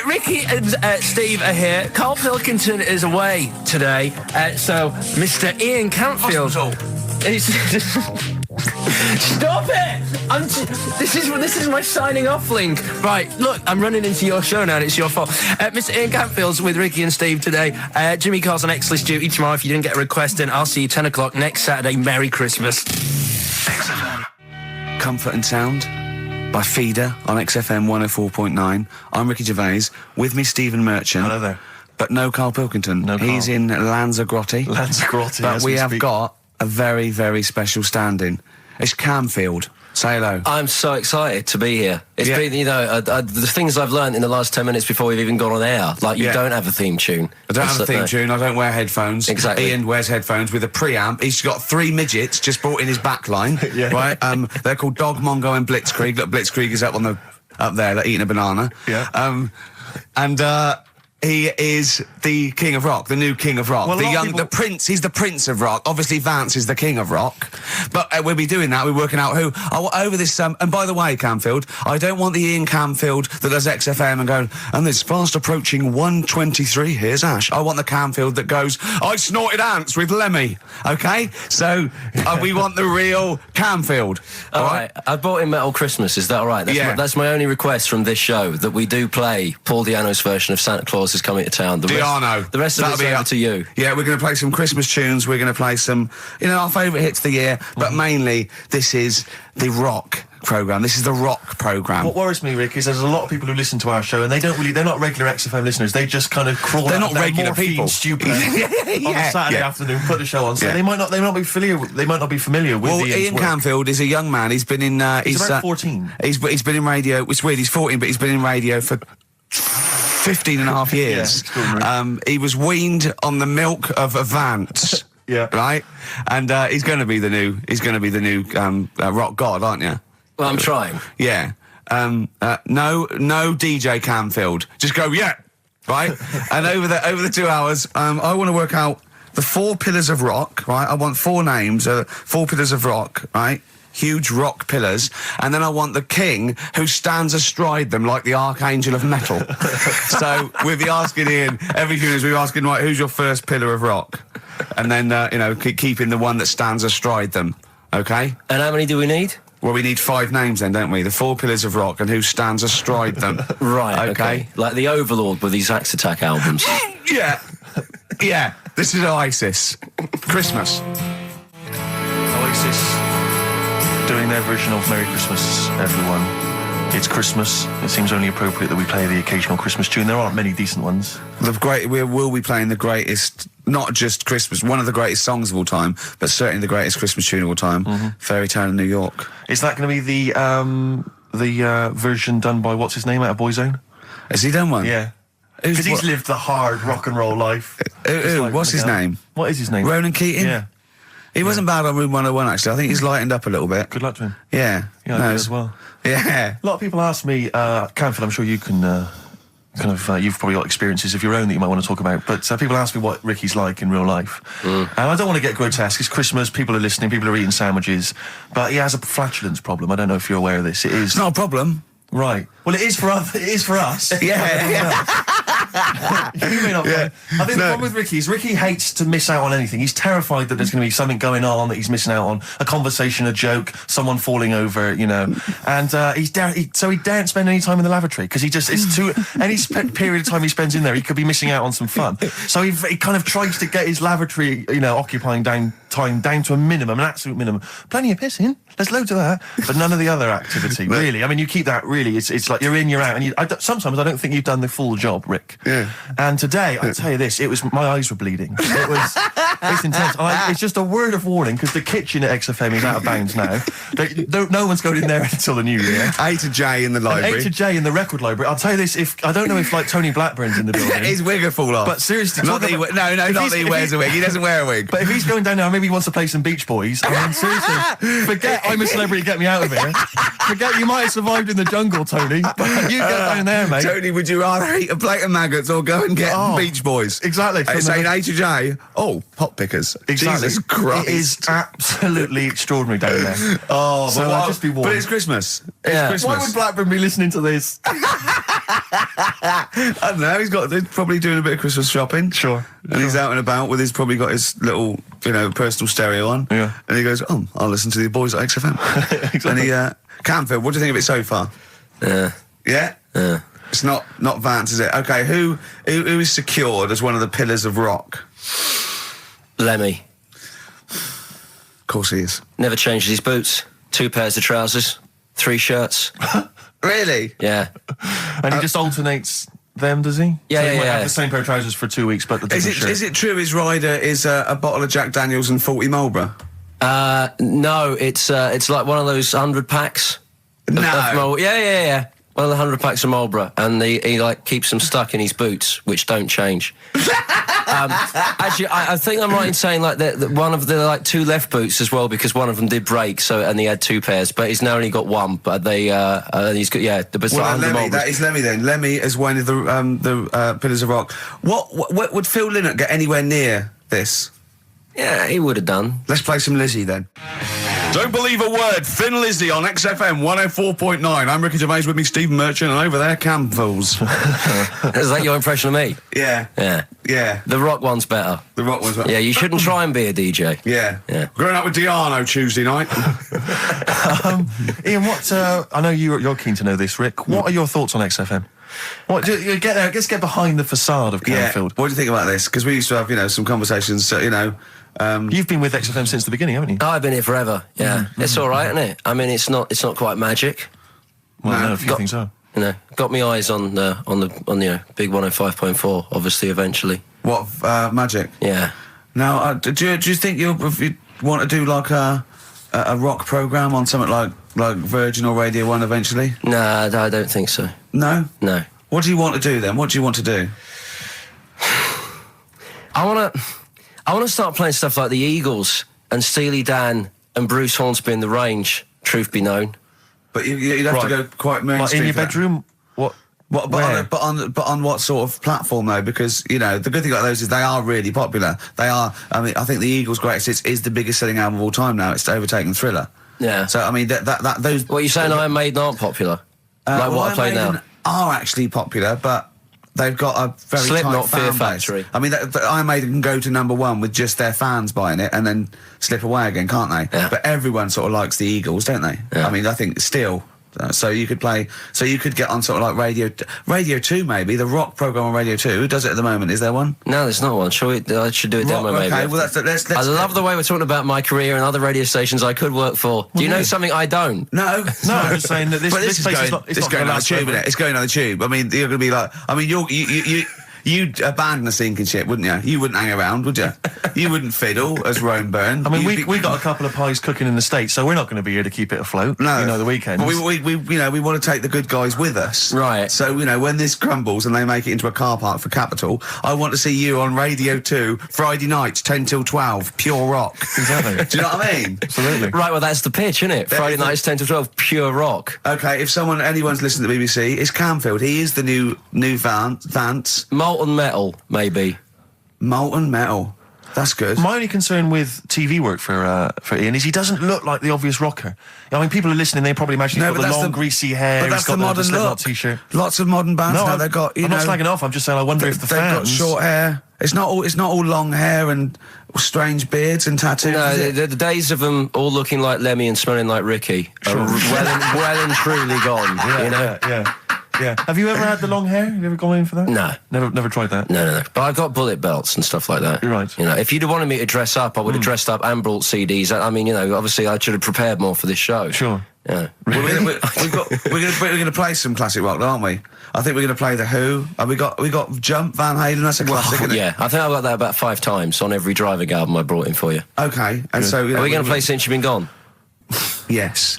Ricky and Steve are here. Karl Pilkington is away today, so Mr. Ian Campfield. Stop it! This is my signing off link. Right, look, I'm running into your show now and it's your fault. Mr. Ian Campfield's with Ricky and Steve today. Jimmy Carr's on X-List duty tomorrow. If you didn't get a request in, I'll see you 10 o'clock next Saturday. Merry Christmas. XFM. Comfort and Sound by Feeder on XFM 104.9. I'm Ricky Gervais. With me, Stephen Merchant. Hello there. But no Karl Pilkington. No Karl. He's in Lanzagrotte. Lanzagrotte, but as we have speak. got a very, very special stand-in. It's Camfield. Say hello. I'm so excited to be here. It's been, you know, the things I've learned in the last 10 minutes before we've even gone on air. Like, you don't have a theme tune. I don't have a theme tune. I don't wear headphones. Exactly. Ian wears headphones with a preamp. He's got 3 midgets just brought in his back line. Right? They're called Dog, Mongo and Blitzkrieg. Look, Blitzkrieg is up there, they're eating a banana. Yeah. He is the king of rock, the new king of rock. Well, the prince, he's the prince of rock. Obviously, Vance is the king of rock. But we'll be doing that, we're working out who. Over this, and by the way, Camfield, I don't want the Ian Camfield that does XFM and going, and it's fast approaching 1:23, here's Ash. I want the Camfield that goes, I snorted ants with Lemmy, okay? So, we want the real Camfield. All right. I bought in Metal Christmas, is that all right? That's my only request from this show, that we do play Paul Di'Anno's version of Santa Claus is Coming to Town. The rest of it's over to you. Yeah, we're going to play some Christmas tunes. We're going to play some, our favourite hits of the year. But mainly, this is the rock programme. This is the rock programme. What worries me, Rick, is there's a lot of people who listen to our show and they're not regular XFM listeners. They just kind of crawl They're out not of their regular people. stupid on a Saturday afternoon, put the show on. So they might not be familiar with Well, Ian Camfield is a young man. He's been in he's about 14. He's been in radio. It's weird, he's 14, but he's been in radio for 15 and a half years. He was weaned on the milk of a Vance. Right? And he's going to be the new rock god, aren't you? Well, I'm trying. Yeah. No DJ Camfield. Just go, right? And over the 2 hours, I want to work out the 4 pillars of rock, right? I want 4 names, 4 pillars of rock, right? Huge rock pillars, and then I want the king who stands astride them like the archangel of metal. So we'll be asking Ian every few minutes. We're asking, right, who's your first pillar of rock, and then keeping the one that stands astride them. Okay. And how many do we need? Well, we need 5 names then, don't we? The 4 pillars of rock and who stands astride them. Right. Okay. Like the Overlord with these Axe Attack albums. Yeah. This is Oasis. Christmas. Oasis doing their version of Merry Christmas, everyone. It's Christmas. It seems only appropriate that we play the occasional Christmas tune. There aren't many decent ones. We will be playing the greatest, not just Christmas, one of the greatest songs of all time, but certainly the greatest Christmas tune of all time, Fairy Tale in New York. Is that going to be the version done by, what's his name, out of Boyzone? Has he done one? Yeah. Because he's lived the hard rock and roll life. What's his name? What is his name? Ronan Keating? Yeah. He wasn't bad on Room 101, actually. I think he's lightened up a little bit. Good luck to him. Yeah. Yeah, I do as well. Yeah. A lot of people ask me, Camfield, I'm sure you can you've probably got experiences of your own that you might want to talk about, but people ask me what Ricky's like in real life. And I don't want to get grotesque. It's Christmas, people are listening, people are eating sandwiches, but he has a flatulence problem. I don't know if you're aware of this. It's not a problem. Right. Well, it is for us. Yeah. You may not. Yeah. I think the problem with Ricky is Ricky hates to miss out on anything. He's terrified that there's going to be something going on that he's missing out on, a conversation, a joke, someone falling over, And he daren't spend any time in the lavatory because any period of time he spends in there, he could be missing out on some fun. So he kind of tries to get his lavatory, occupying time down to a minimum, an absolute minimum. Plenty of pissing. There's loads of that, but none of the other activity, really. I mean, you keep that, really, it's like you're in, you're out, and sometimes I don't think you've done the full job, Rick. Yeah. And today, I'll tell you this, my eyes were bleeding. It's intense. It's just a word of warning, because the kitchen at XFM is out of bounds now. No one's going in there until the new year. A to J in the library. A to J in the record library. I'll tell you this, I don't know if, Tony Blackburn's in the building. His wig will fall off. But seriously... Not that he wears a wig. He doesn't wear a wig. But if he's going down now, maybe he wants to play some Beach Boys. I mean, seriously, forget I'm a celebrity, get me out of here. Forget you might have survived in the jungle, Tony, but you get down there, mate. Tony, would you rather eat a plate of maggots or go and get Beach Boys? Exactly. Saying A to J, pot pickers. Exactly. Jesus Christ. It is absolutely extraordinary down there. Oh, so but just be warned. But it's Christmas. It's Christmas. Why would Blackburn be listening to this? I don't know. He's probably doing a bit of Christmas shopping. Sure. And he's out and about with probably got his little, personal stereo on. Yeah. And he goes, "Oh, I'll listen to the boys at XFM." Exactly. And Canfield, what do you think of it so far? Yeah. Yeah. Yeah. It's not Vance, is it? Okay. Who is secured as one of the pillars of rock? Lemmy. Of course he is. Never changes his boots. 2 pairs of trousers. 3 shirts. Really? Yeah. And he just alternates them, does he? Yeah, so he yeah, might yeah. have the same pair of trousers for 2 weeks, but the different shirt. Is it true his rider is a bottle of Jack Daniels and 40 Marlboro? No, it's like one of those 100 packs. No. Yeah. One of the 100 packs of Marlboro, and he like keeps them stuck in his boots, which don't change. Actually, I think I'm right in saying like that one of the like 2 left boots as well, because one of them did break. And he had 2 pairs, but he's now only got 1. But he's got the Well, Lemmy, that is Lemmy then. Lemmy is one of the pillars of rock. What would Phil Lynott get anywhere near this? Yeah, he would have done. Let's play some Lizzie then. Don't believe a word. Thin Lizzie on XFM 104.9. I'm Ricky Gervais, with me Stephen Merchant, and over there Campbells. Is that your impression of me? Yeah. Yeah. The rock one's better. The rock one's better. Yeah, you shouldn't try and be a DJ. Yeah. Growing up with Diano Tuesday night. Ian, what? I know you're keen to know this, Rick. What are your thoughts on XFM? What? You get there. Let's get behind the facade of Canfield. What do you think about this? Because we used to have, some conversations. You've been with XFM since the beginning, haven't you? Oh, I've been here forever. Yeah, it's all right, isn't it? I mean, it's not quite magic. Well, no, a few things are. Got me eyes on the big 105.4. Obviously, eventually. What magic? Yeah. Now, do you think you want to do like a rock program on something like Virgin or Radio 1 eventually? Nah, I don't think so. No. What do you want to do then? What do you want to do? I want to start playing stuff like the Eagles and Steely Dan and Bruce Hornsby in the Range. Truth be known. But you'd have to go quite mainstream. Like in your bedroom? What? But on what sort of platform though? Because the good thing about those is they are really popular. They are. I mean, I think the Eagles' Greatest Hits is the biggest selling album of all time now. It's overtaken Thriller. Yeah. So I mean, that those. What are you saying? Iron Maiden aren't popular? Like what I play now? Are actually popular, but they've got a very Slipknot, tight fan Fear base. Factory. I mean, Iron Maiden can go to #1 with just their fans buying it and then slip away again, can't they? Yeah. But everyone sort of likes the Eagles, don't they? Yeah. I mean, I think still. So you could get on sort of like Radio 2 maybe, the rock program on Radio 2. Who does it at the moment? Is there one? No, there's not one. I should do a demo maybe. Okay, well let's I love the way we're talking about my career and other radio stations I could work for. Do you know something I don't? No, I'm just saying that this place is not going on the tube, isn't it? It's going on the tube. I mean, you're going to be like, I mean, you'd abandon a sinking ship, wouldn't you? You wouldn't hang around, would you? You wouldn't fiddle as Rome Byrne. I mean, we got a couple of pies cooking in the States, so we're not going to be here to keep it afloat. No, the weekends. But we want to take the good guys with us, right? So when this crumbles and they make it into a car park for Capital, I want to see you on Radio 2 Friday nights 10 till 12, pure rock. Exactly. Do you know what I mean? Absolutely. Right. Well, that's the pitch, isn't it? Friday nights 10 to 12, pure rock. Okay. If anyone's listening to the BBC, it's Canfield. He is the new Vance. Molten Metal, maybe. Molten Metal. That's good. My only concern with TV work for Ian is he doesn't look like the obvious rocker. I mean, people are listening, they probably imagine he's got the long, greasy hair. But that's the modern look. T-shirt. Lots of modern bands now. They've got. I'm not slagging off. I'm just saying. I wonder if the they've fans. got short hair. It's not all long hair and strange beards and tattoos. No, the days of them all looking like Lemmy and smelling like Ricky are well and truly gone. Yeah. Have you ever had the long hair? Have you ever gone in for that? No. Never tried that? No. But I've got bullet belts and stuff like that. You're right. If you'd have wanted me to dress up, I would have dressed up and brought CDs. I mean, obviously I should have prepared more for this show. Sure. Yeah. We're going to play some classic rock, aren't we? I think we're going to play The Who. We got Jump, Van Halen. That's a classic, isn't it? Yeah, I think I've got that about 5 times on every driving album I brought in for you. Okay. And so are we going to play Since You've Been Gone? Yes.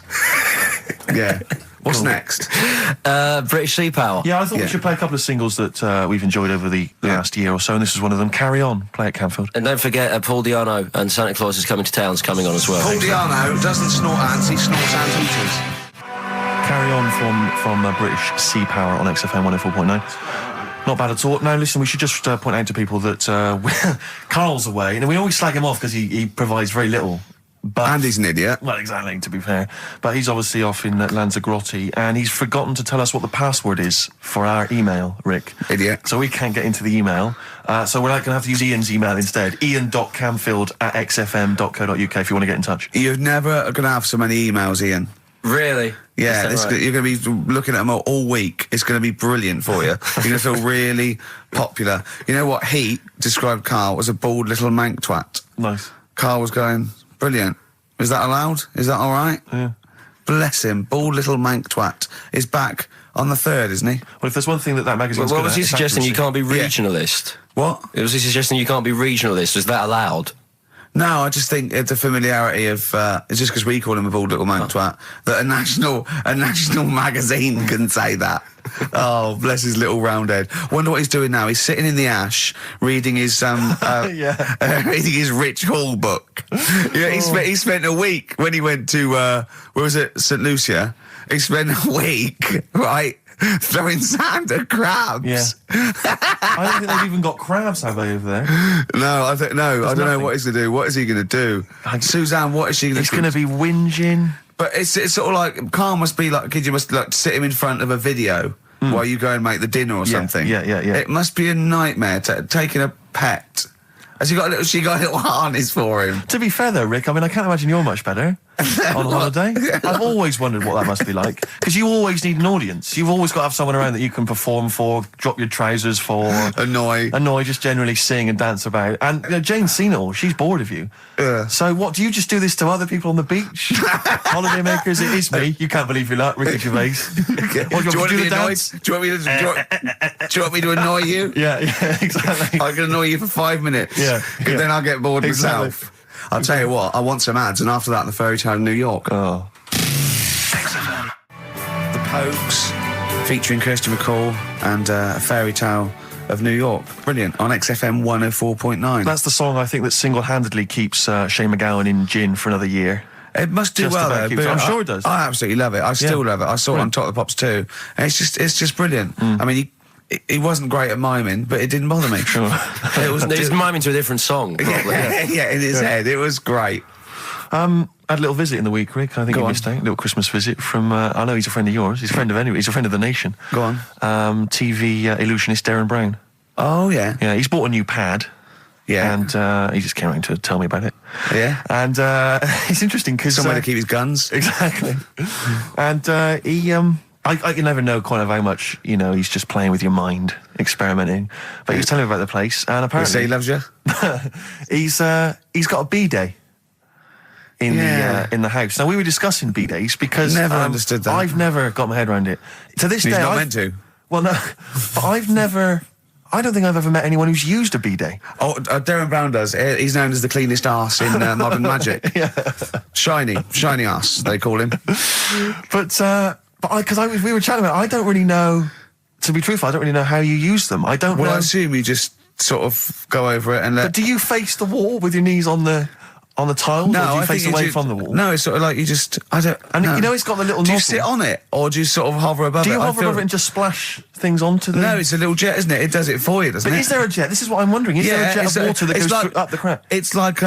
Yeah. What's next? British Sea Power. Yeah, I thought we should play a couple of singles that we've enjoyed over the last year or so, and this is one of them. Carry On, play at Canfield. And don't forget, Paul Di'Anno and Santa Claus is Coming to Town's coming on as well. Paul Di'Anno doesn't snort ants, he snorts anteaters. Carry On from British Sea Power on XFM 104.9. Not bad at all. Now, listen, we should just point out to people that Carl's away, and we always slag him off because he provides very little But And he's an idiot. well, exactly, to be fair. But he's obviously off in Lanzarote, and he's forgotten to tell us what the password is for our email, Rick. Idiot. So we can't get into the email. So we're going to have to use Ian's email instead. ian.camfield@xfm.co.uk if you want to get in touch. You're never going to have so many emails, Ian. Really? Yeah, Is that right? you're going to be looking at them all week. It's going to be brilliant for you. You're going to feel really popular. You know what Heat described Carl as a bald little mank twat? Nice. Carl was going, brilliant. Is that allowed? Is that all right? Yeah. Bless him. Bald little mank twat is back on the 3rd, isn't he? Well, if there's one thing that magazine's What good was at, he it's suggesting? You accuracy. can't be regionalist. What? Was he suggesting you can't be regionalist? Was that allowed? No, I just think it's a familiarity of, it's just because we call him a bald little mank twat, that a national magazine can say that. Oh, bless his little round head. Wonder what he's doing now. He's sitting in the ash, reading his, reading his Rich Hall book. Yeah, he spent a week when he went to, where was it, St. Lucia? He spent a week, right, throwing sand at crabs. Yeah. I don't think they've even got crabs, have they, over there? No, I don't know nothing. what he's going to do. What is he going to do? Suzanne, what is she going to do? He's going to be whinging. But it's sort of like, Carl must be like, you must like sit him in front of a video while you go and make the dinner or something. Yeah. It must be a nightmare taking a pet. Has she got a little harness for him? To be fair, though, Rick, I mean, I can't imagine you're much better on holiday. I've always wondered what that must be like. Because you always need an audience. You've always got to have someone around that you can perform for, drop your trousers for. Annoy, just generally sing and dance about. And Jane's seen it all. She's bored of you. Yeah. So what, do you just do this to other people on the beach? Holiday makers, it is me. You can't believe you're like Ricky Gervais. What, do you want me to do the dance? Do you want me to annoy you? Yeah, exactly. I can annoy you for 5 minutes. Yeah. Then I'll get bored Exactly. myself. I'll tell you what, I want some ads, and after that, the fairy tale in New York. Oh. The Pokes, featuring Kirsty McCall and a fairy tale of New York. Brilliant, on XFM 104.9. That's the song I think that single-handedly keeps Shane McGowan in gin for another year. It must do Just well, about though. keeps- but I'm sure it does. I absolutely love it. I still love it. I saw it on Top of the Pops too. And it's just brilliant. I mean, he wasn't great at miming, but it didn't bother me. Sure. He's miming to a different song. Probably. Yeah, in his head. It was great. I had a little visit in the week, Rick. I think Go you on. missed out. A little Christmas visit from, I know he's a friend of yours. He's a friend of He's a friend of the nation. Go on. TV illusionist Darren Brown. Oh, yeah. Yeah, he's bought a new pad. Yeah. And he just came around to tell me about it. Yeah. And it's interesting because... Somewhere to keep his guns. Exactly. And I can never know kind of how much, he's just playing with your mind, experimenting. But he was telling me about the place, and You apparently... say he loves you? he's got a B-day in the house. Now, we were discussing B-days because... Never understood that. I've never got my head around it. To this He's day... not meant to. Well, no, but I don't think I've ever met anyone who's used a B-day. Oh, Darren Brown does. He's known as the cleanest arse in Modern Magic. Yeah. Shiny arse, they call him. But we were chatting about it, I don't really know, to be truthful, I don't really know how you use them. I don't know. Well, I assume you just sort of go over it and let... But do you face the wall with your knees on the tiles, or do you I face think away you from the wall? No, it's sort of like you just... I don't... And no. it's got the little Do you nozzle. sit on it, or do you sort of hover above it? Do you I hover feel- over it and just splash things onto them? No, it's a little jet, isn't it? It does it for you, doesn't But it? is there a jet? This is what I'm wondering. Is there a jet it's of water that it's goes up the crap? It's like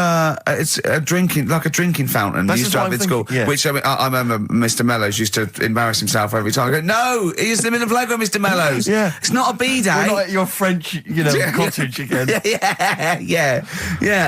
it's a drinking fountain That's we used just to what have I'm in school. thinking, yeah. Which I remember Mr. Mellows used to embarrass himself every time. I go, no, he's in the playground, Mr. Mellows. Yeah. It's not a B day. We're not at your French, cottage again. Yeah.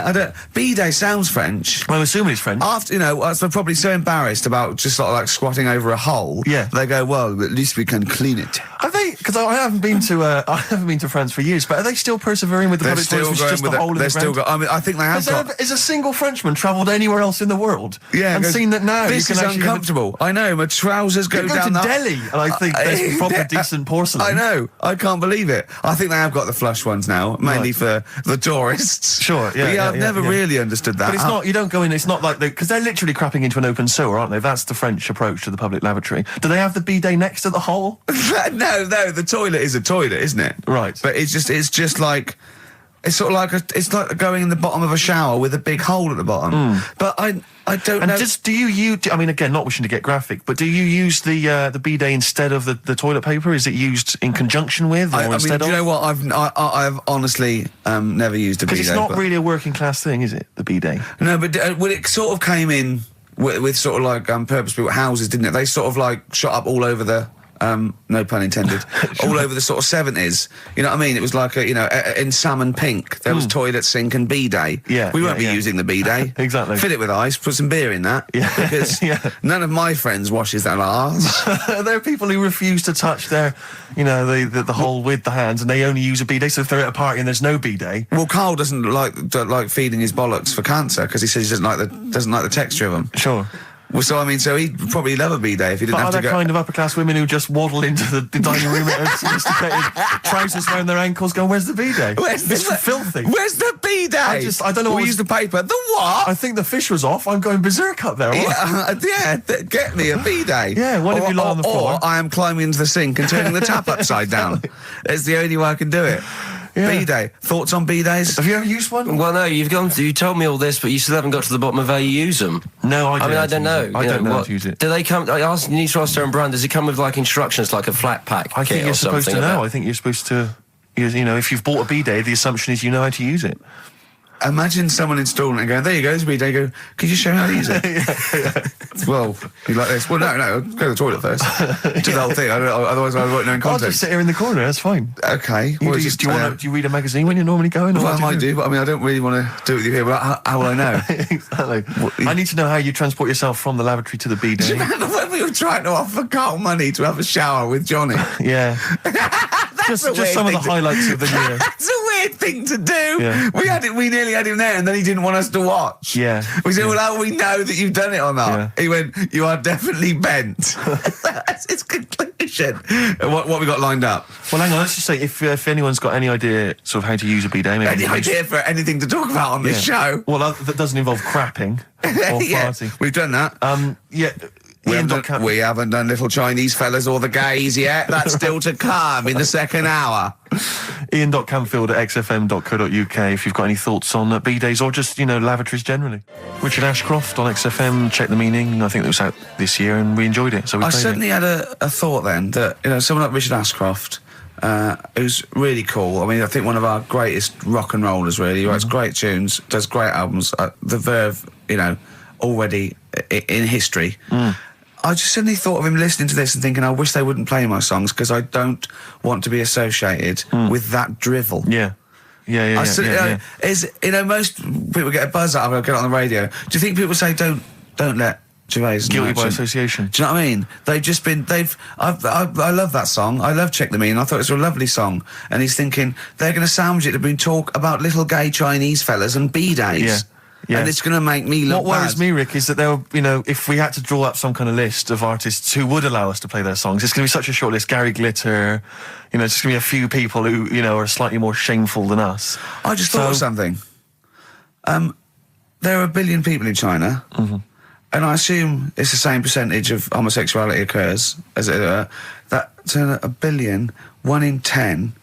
I don't. B day sounds French. I'm assuming it's French. After they're probably so embarrassed about just sort of like squatting over a hole. Yeah. They go, well, at least we can clean it. Have they? Because I haven't been to France for years. But are they still persevering with the They're public still toilets? going Just with a it. hole in They're the still ground? got. I mean, I think they have got. Has a single Frenchman travelled anywhere else in the world? Yeah, and goes, seen that now? This you is can actually uncomfortable. I know. My trousers go Go down to the Delhi, and I think there's proper decent porcelain. I know. I can't believe it. I think they have got the flush ones now, mainly for the tourists. Sure, yeah, But yeah, I've yeah, never yeah. really understood that. But it's not. You don't go in. It's not like because they're literally crapping into an open sewer, aren't they? That's the French approach to the public lavatory. Do they have the bidet next to the hole? No. The toilet is a toilet, isn't it? Right. But it's just like It's sort of like it's like going in the bottom of a shower with a big hole at the bottom. But I don't know. And do you use? I mean, again, not wishing to get graphic, but do you use the bidet instead of the toilet paper? Is it used in conjunction with, or I mean, instead do of? you know what? I've honestly never used a bidet. Because it's not really a working class thing, is it? The bidet. No, but well, it sort of came in with sort of like purpose-built houses, didn't it? They sort of like shot up all over the. No pun intended. All over the sort of 70s. You know what I mean? It was like in salmon pink. There was toilet, sink, and bidet. Yeah, we won't be using the bidet. Exactly. Fill it with ice. Put some beer in that. Yeah, because none of my friends washes their arse. There are people who refuse to touch their, the hole with the hands, and they only use a bidet. So if they're at a party and there's no bidet, well, Carl doesn't like feeding his bollocks for cancer because he says he doesn't like the texture of them. Sure. Well, so I mean, so he'd probably love a bidet if he didn't have to Are go. there kind of upper class women who just waddle into the dining room in sophisticated trousers around their ankles, going, "Where's the bidet? It's filthy. Where's the bidet? I don't know. We use the paper. The what? I think the fish was off. I'm going berserk up there. Get me a bidet. Yeah, why don't you lie on the floor? Or I am climbing into the sink and turning the tap upside down. It's the only way I can do it. Yeah. Bidet. Thoughts on bidets? Have you ever used one? Well, no, you told me all this, but you still haven't got to the bottom of how you use them. No, I don't. I don't know. I don't know how to use it. Do they come? You need to ask their own brand. Does it come with like instructions, like a flat pack? I think you're supposed to know. I think you're supposed to. If you've bought a bidet, the assumption is you know how to use it. Imagine someone installing it and going, "There you go, there's a bidet." Go, "Could you show me how to use it?" Well, you like this? Well, no, go to the toilet first. Do the whole thing. Otherwise, I won't know in I'll context. just sit here in the corner. That's fine. Okay. Do you read a magazine when you're normally going? Well, I might do, but I mean, I don't really want to do it with you here. But how will I know? Exactly. I need to know how you transport yourself from the lavatory to the bidet. Do you remember when we were trying to offer Carl money to have a shower with Johnny? Yeah. just some of the highlights of the year. That's a weird thing to do. Yeah. We nearly had him there, and then he didn't want us to watch. Yeah. We said, "Well, how will we know that you've done it or not?" Yeah. He went, "You are definitely bent." That's his conclusion. What we got lined up? Well, hang on. Let's just say if anyone's got any idea sort of how to use a bidet, maybe Any idea for anything to talk about on this show? Well, that doesn't involve crapping or farting. We've done that. Yeah. We haven't done little Chinese fellas or the gays yet. That's still to come in the second hour. Ian.Camfield@xfm.co.uk if you've got any thoughts on bidets or just, lavatories generally. Richard Ashcroft on XFM, Check the Meaning. I think it was out this year and we enjoyed it. So I certainly had a thought then that, someone like Richard Ashcroft, who's really cool. I mean, I think one of our greatest rock and rollers, really. He writes great tunes, does great albums. The Verve, already in history. I just suddenly thought of him listening to this and thinking, I wish they wouldn't play my songs because I don't want to be associated with that drivel. Yeah. Most people get a buzz out of it, get it on the radio. Do you think people say, don't let Gervais guilty by association? Do you know what I mean? I love that song. I love Check the Meaning. I thought it was a lovely song. And he's thinking, they're going to sandwich it to been talk about little gay Chinese fellas and bidets. Yeah. Yeah. And it's going to make me look What worries bad. me, Rick, is that if we had to draw up some kind of list of artists who would allow us to play their songs, it's going to be such a short list. Gary Glitter, it's just going to be a few people who, are slightly more shameful than us. I just thought of something. There are 1 billion people in China, and I assume it's the same percentage of homosexuality occurs, as it were. That's 1 billion, 1 in 10.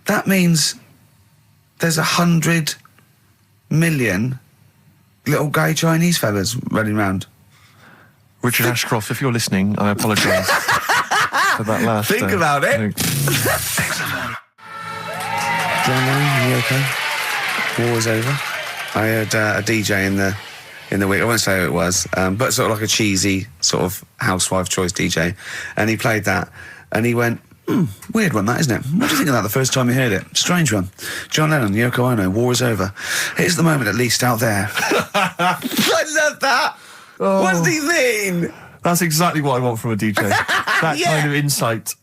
That means there's 100 million little gay Chinese fellas running around. Richard Ashcroft, if you're listening, I apologise for that last... Think about it. John Lennon, you okay? War's over. I heard a DJ in the week, I won't say who it was, but sort of like a cheesy sort of housewife choice DJ, and he played that, and he went, weird one that, isn't it? What do you think of that the first time you heard it? Strange one. John Lennon, Yoko Ono, war is over. Here's the moment at least out there. I love that. Oh. What does he mean? That's exactly what I want from a DJ. That kind of insight.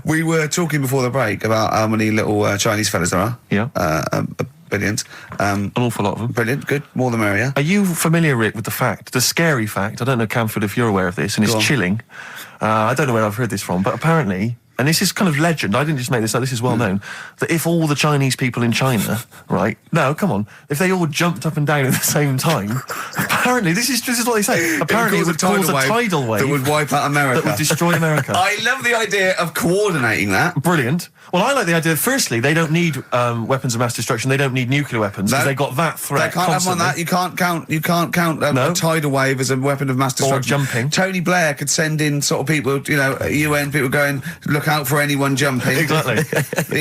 We were talking before the break about how many little Chinese fellas there are. Yeah. Billions. An awful lot of them. Brilliant. Good. More the merrier. Are you familiar, Rick, with the scary fact, I don't know, Camford, if you're aware of this, and it's chilling. I don't know where I've heard this from, but apparently... And this is kind of legend, I didn't just make this up, this is well known, that if all the Chinese people in China, right, no, come on, if they all jumped up and down at the same time, Apparently, this is what they say. Apparently, it would cause a tidal wave that would wipe out America. that would destroy America. I love the idea of coordinating that. Brilliant. Well, I like the idea. Firstly, they don't need weapons of mass destruction. They don't need nuclear weapons because they got that threat. They can't constantly. have one that. You can't count a tidal wave as a weapon of mass destruction. Or jumping. Tony Blair could send in sort of people, UN people going, look out for anyone jumping. Exactly.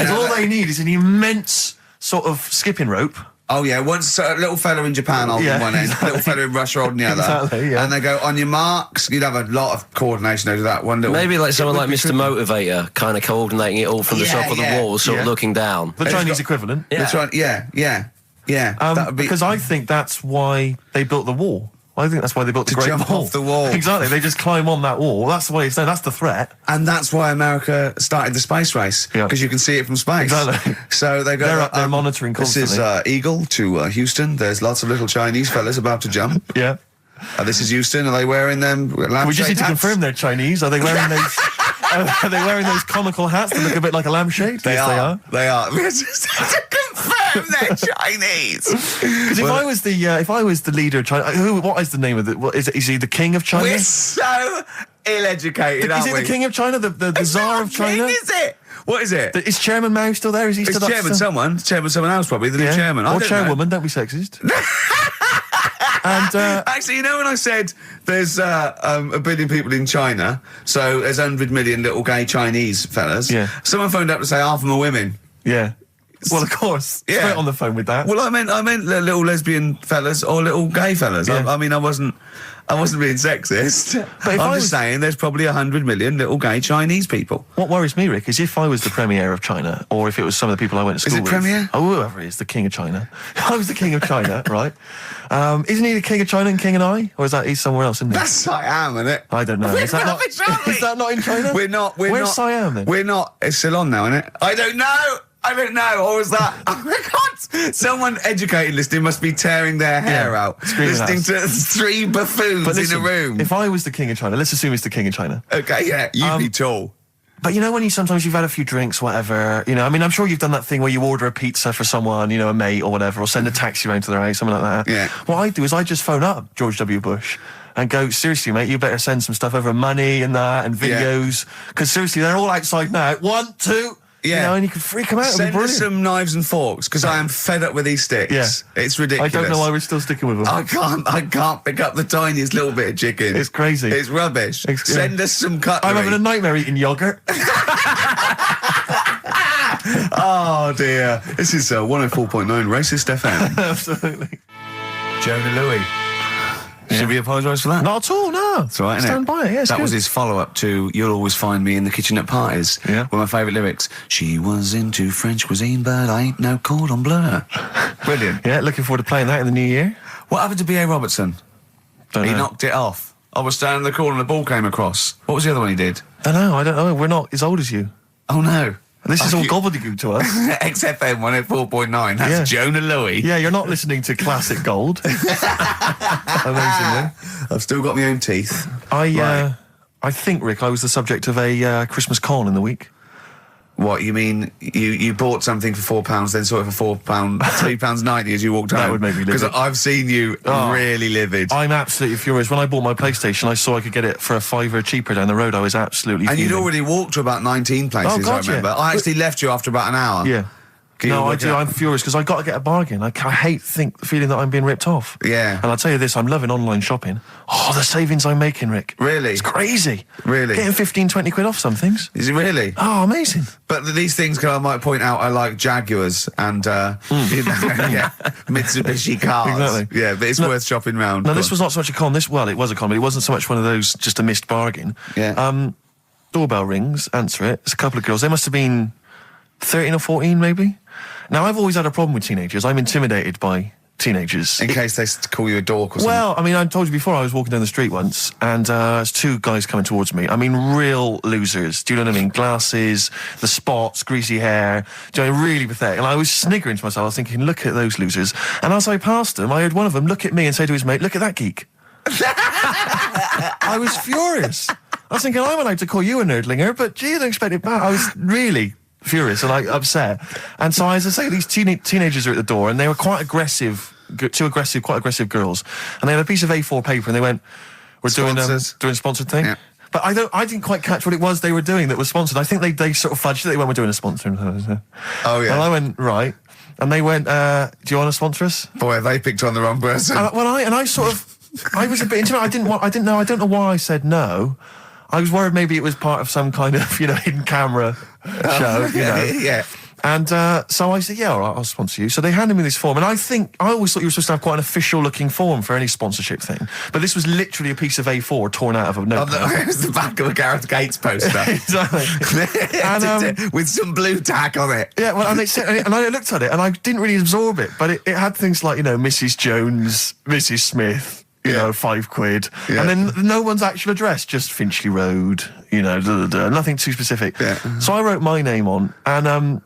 All they need is an immense sort of skipping rope. Oh yeah, once a little fella in Japan holding one end, a little fella in Russia holding the other, exactly, yeah. And they go on your marks. You'd have a lot of coordination over that one little. Maybe like someone like Mr. Motivator, kind of coordinating it all from the top of the wall, sort of looking down. The Chinese equivalent. Yeah. That's right. Yeah. That would be because I think that's why they built the wall. I think that's why they built the Great jump Wall. off the wall. Exactly. They just climb on that wall. That's the way it's done. That's the threat. And that's why America started the space race, because you can see it from space. Exactly. So they go. They're up there monitoring constantly. This is Eagle to Houston. There's lots of little Chinese fellas about to jump. Yeah. This is Houston. Are they wearing them? We just need to confirm they're Chinese. Are they wearing those? Are they wearing those comical hats that look a bit like a lampshade? They are. They are. We just have to confirm they're Chinese. Because if I was the leader of China, what is the name of it? Is he the king of China? We're so ill-educated, aren't we? Is he the king of China? The Tsar of China? King, is it? What is it? Is Chairman Mao still there? Is he still Chairman someone else probably, the new chairman. Or chairwoman, don't be sexist. And actually, when I said there's a billion people in China, so there's 100 million little gay Chinese fellas, someone phoned up to say half of them are women. Yeah. Well, of course. Yeah. Straight on the phone with that. Well, I meant little lesbian fellas or little gay fellas. Yeah. I wasn't being sexist. But I'm just saying there's probably 100 million little gay Chinese people. What worries me, Rick, is if I was the premier of China, or if it was some of the people I went to school with. Is it premier? Oh, whoever it is, the king of China. If I was the king of China, right? Isn't he the king of China and king and I? Or is that he's somewhere else, isn't he? That's Siam, isn't it? I don't know. Is that not in China? Where's Siam then? We're not. It's Ceylon now, isn't it? I don't know. Or was that? Oh my God! Someone educated listening must be tearing their hair out, listening to three buffoons in a room. If I was the king of China, let's assume it's the king of China. Okay, yeah, you'd be tall. But when sometimes you've had a few drinks, whatever, I'm sure you've done that thing where you order a pizza for someone, a mate or whatever, or send a taxi around to their house, something like that. Yeah. What I do is I just phone up George W. Bush and go, seriously, mate, you better send some stuff over, money and that, and videos, because seriously, they're all outside now. 1, 2... Yeah, and you can freak them out. Send us some knives and forks, because I am fed up with these sticks. Yeah. It's ridiculous. I don't know why we're still sticking with them. I can't pick up the tiniest little bit of chicken. It's crazy. It's rubbish. Send us some cutlery. I'm having a nightmare eating yogurt. Oh dear. This is 104.9 Racist FM. Absolutely. Jonah Louis. Should we apologise for that? Not at all, no. That's right, isn't Stand by it, yeah, that was his follow-up to You'll Always Find Me in the Kitchen at Parties. Yeah. One of my favourite lyrics. She was into French cuisine, but I ain't no cordon bleu. Brilliant. Yeah, looking forward to playing that in the new year. What happened to B.A. Robertson? Don't He know. knocked it off. I was standing in the corner and the ball came across. What was the other one he did? I don't know. We're not as old as you. Oh, no. This is all gobbledygook to us. XFM 104.9. That's Jonah Louis. Yeah, you're not listening to classic gold. Amazingly. I've still got my own teeth. I think, Rick, I was the subject of a Christmas con in the week. What, you mean you bought something for £4, then saw it for £4, £3.90 as you walked home? That would make me livid. Because I've seen you really livid. I'm absolutely furious. When I bought my PlayStation, I saw I could get it for £5 cheaper down the road. I was absolutely And fuming. you'd already walked to about 19 places, I remember. Yeah. I actually left you after about an hour. Yeah. No, I do. I'm furious because I got to get a bargain. I hate the feeling that I'm being ripped off. Yeah. And I'll tell you this, I'm loving online shopping. Oh, the savings I'm making, Rick. Really? It's crazy. Really? Getting 15, 20 quid off some things. Is it really? Oh, amazing. But these things, I might point out, are like Jaguars and Mitsubishi cars. Exactly. Yeah, but it's worth shopping round. No, this was not so much a con. It was a con, but it wasn't so much one of those just a missed bargain. Yeah. Doorbell rings, answer it. It's a couple of girls. They must have been 13 or 14, maybe. Now, I've always had a problem with teenagers. I'm intimidated by teenagers. In case they call you a dork or something. Well, I mean, I told you before, I was walking down the street once, and there's two guys coming towards me. I mean, real losers. Do you know what I mean? Glasses, the spots, greasy hair. Do you know, really pathetic. And I was sniggering to myself. I was thinking, look at those losers. And as I passed them, I heard one of them look at me and say to his mate, look at that geek. I was furious. I was thinking, I'm allowed to call you a nerdlinger, but gee, I don't expect it back. I was really furious and upset. And so, as I say, these teenagers are at the door, and they were quite aggressive quite aggressive girls, and they had a piece of A4 paper, and they went, "We're doing a sponsored thing." Yeah. But I didn't quite catch what it was they were doing that was sponsored. I think they sort of fudged it. They went, "We're doing a sponsor." Oh yeah. And I went, "Right," and they went, "Do you want to sponsor us?" Boy, they picked on the wrong person. I was a bit intimate. I don't know why I said no. I was worried maybe it was part of some kind of, hidden camera show, Yeah. And so I said, yeah, all right, I'll sponsor you. So they handed me this form, and I always thought you were supposed to have quite an official-looking form for any sponsorship thing. But this was literally a piece of A4 torn out of a notepad. It was the back of a Gareth Gates poster. Exactly. And, with some blue tack on it. Yeah, well, and I looked at it, and I didn't really absorb it, but it had things like, Mrs. Jones, Mrs. Smith, £5. Yeah. And then no one's actual address, just Finchley Road, nothing too specific. Yeah. So I wrote my name on, and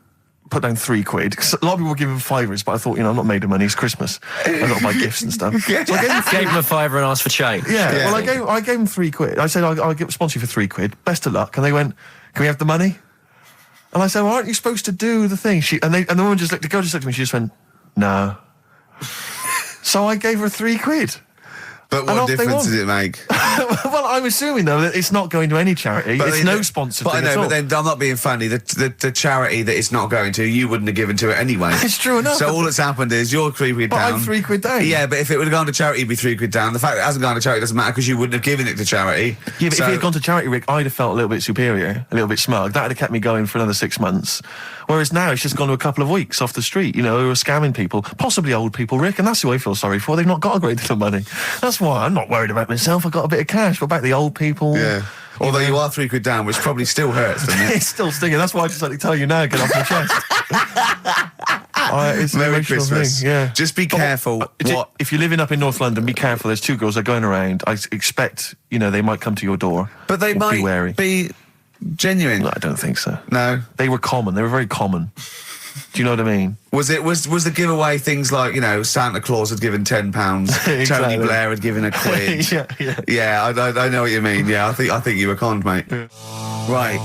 put down £3. 'Cause a lot of people were giving fivers, but I thought, I'm not made of money. It's Christmas. I've got to buy gifts and stuff. So I gave him a fiver and asked for change. Yeah. Well, I gave him £3. I said I'll sponsor you for £3. Best of luck. And they went, "Can we have the money?" And I said, "Well, aren't you supposed to do the thing?" And the woman the girl just looked at me. She just went, "No." So I gave her £3. But what difference does it make? Well, I'm assuming, though, that it's not going to any charity. It's no sponsored thing at all. But then I'm not being funny. The charity that it's not going to, you wouldn't have given to it anyway. It's true enough. So all that's happened is you're £3 down. But I'm £3 down. Yeah, but if it would have gone to charity, it'd be £3 down. The fact that it hasn't gone to charity doesn't matter because you wouldn't have given it to charity. Yeah, but if it had gone to charity, Rick, I'd have felt a little bit superior, a little bit smug. That would have kept me going for another 6 months. Whereas now it's just gone to a couple of weeks off the street, who are scamming people, possibly old people, Rick, and that's who I feel sorry for. They've not got a great deal of money. That's why I'm not worried about myself. I've got a bit of cash. What about the old people? Yeah. Although you are £3 down, which probably still hurts, doesn't it? It's still stinging. That's why I just like to tell you now, get off my chest. It's an Merry emotional Christmas. thing, yeah. Just be careful. If you're living up in North London, be careful. There's 2 girls that are going around. I expect, they might come to your door. But they might be wary. Be genuine. No, I don't think so. No. They were common. They were very common. Do you know what I mean? Was the giveaway things like, Santa Claus had given £10, Exactly. Tony Blair had given £1? Yeah, I know what you mean. Yeah, I think you were conned, mate. Yeah. Right.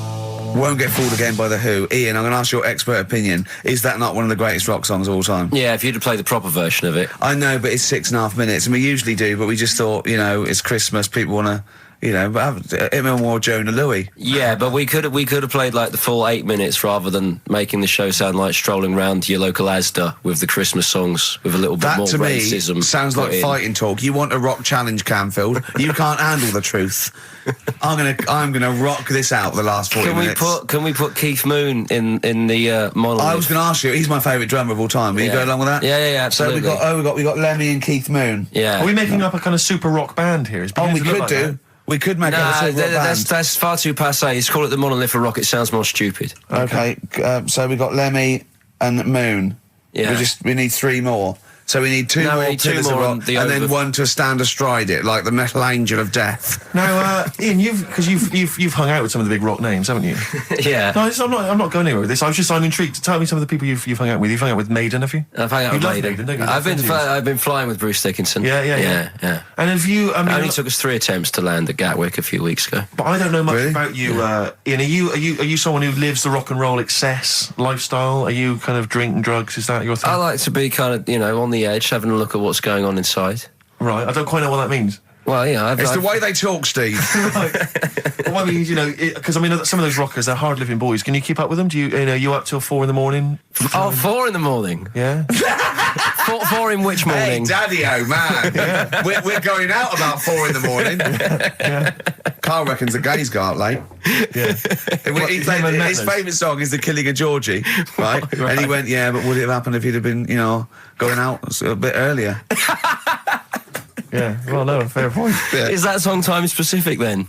Won't Get Fooled Again by The Who. Ian, I'm going to ask your expert opinion. Is that not one of the greatest rock songs of all time? Yeah, if you'd have played the proper version of it. I know, but it's 6.5 minutes, and we usually do, but we just thought, it's Christmas, people want to... have him or Jonah Louis. Yeah, but we could have played like the full 8 minutes rather than making the show sound like strolling round your local Asda with the Christmas songs with a little bit more racism. That to me sounds like fighting talk. You want a rock challenge, Canfield. You can't handle the truth. I'm gonna rock this out the last 40 minutes. Can we put Keith Moon in the monolith? I was going to ask you. He's my favourite drummer of all time. Will you go along with that? Yeah, absolutely. So we got Lemmy and Keith Moon. Yeah. Are we making up a kind of super rock band here? We could do. That? We could make up a super rock band. That's far too passé. Let's call it the Monolith of Rock. It sounds more stupid. Okay. So we got Lemmy and Moon. Yeah. We need 3 more. So we need 2 more Pillars of Rock, and then one to stand astride it, like the Metal Angel of Death. Now, Ian, you've hung out with some of the big rock names, haven't you? Yeah. No, I'm not going anywhere with this. I'm intrigued. Tell me some of the people you've hung out with. You've hung out with Maiden, have you? I've hung out with Maiden, don't you? I've been flying with Bruce Dickinson. Yeah. And have you? It only took us 3 attempts to land at Gatwick a few weeks ago. But I don't know much about you, Ian. Are you someone who lives the rock and roll excess lifestyle? Are you kind of drink and drugs? Is that your thing? I like to be kind of on the edge, having a look at what's going on inside. Right, I don't quite know what that means. Well, it's the way they talk, Steve. Right. Well, I mean, because some of those rockers, they're hard-living boys. Can you keep up with them? Do you up till 4 in the morning? 4 in the morning? Yeah. 4 in which morning? Hey, Daddy, oh man. We're going out about 4 in the morning. Yeah. Carl reckons the gays go out late. Yeah. His favourite song is The Killing of Georgie, right? And he went, yeah, but would it have happened if he'd have been, going out a bit earlier? Yeah, well, no, fair point. Yeah. Is that song time specific then?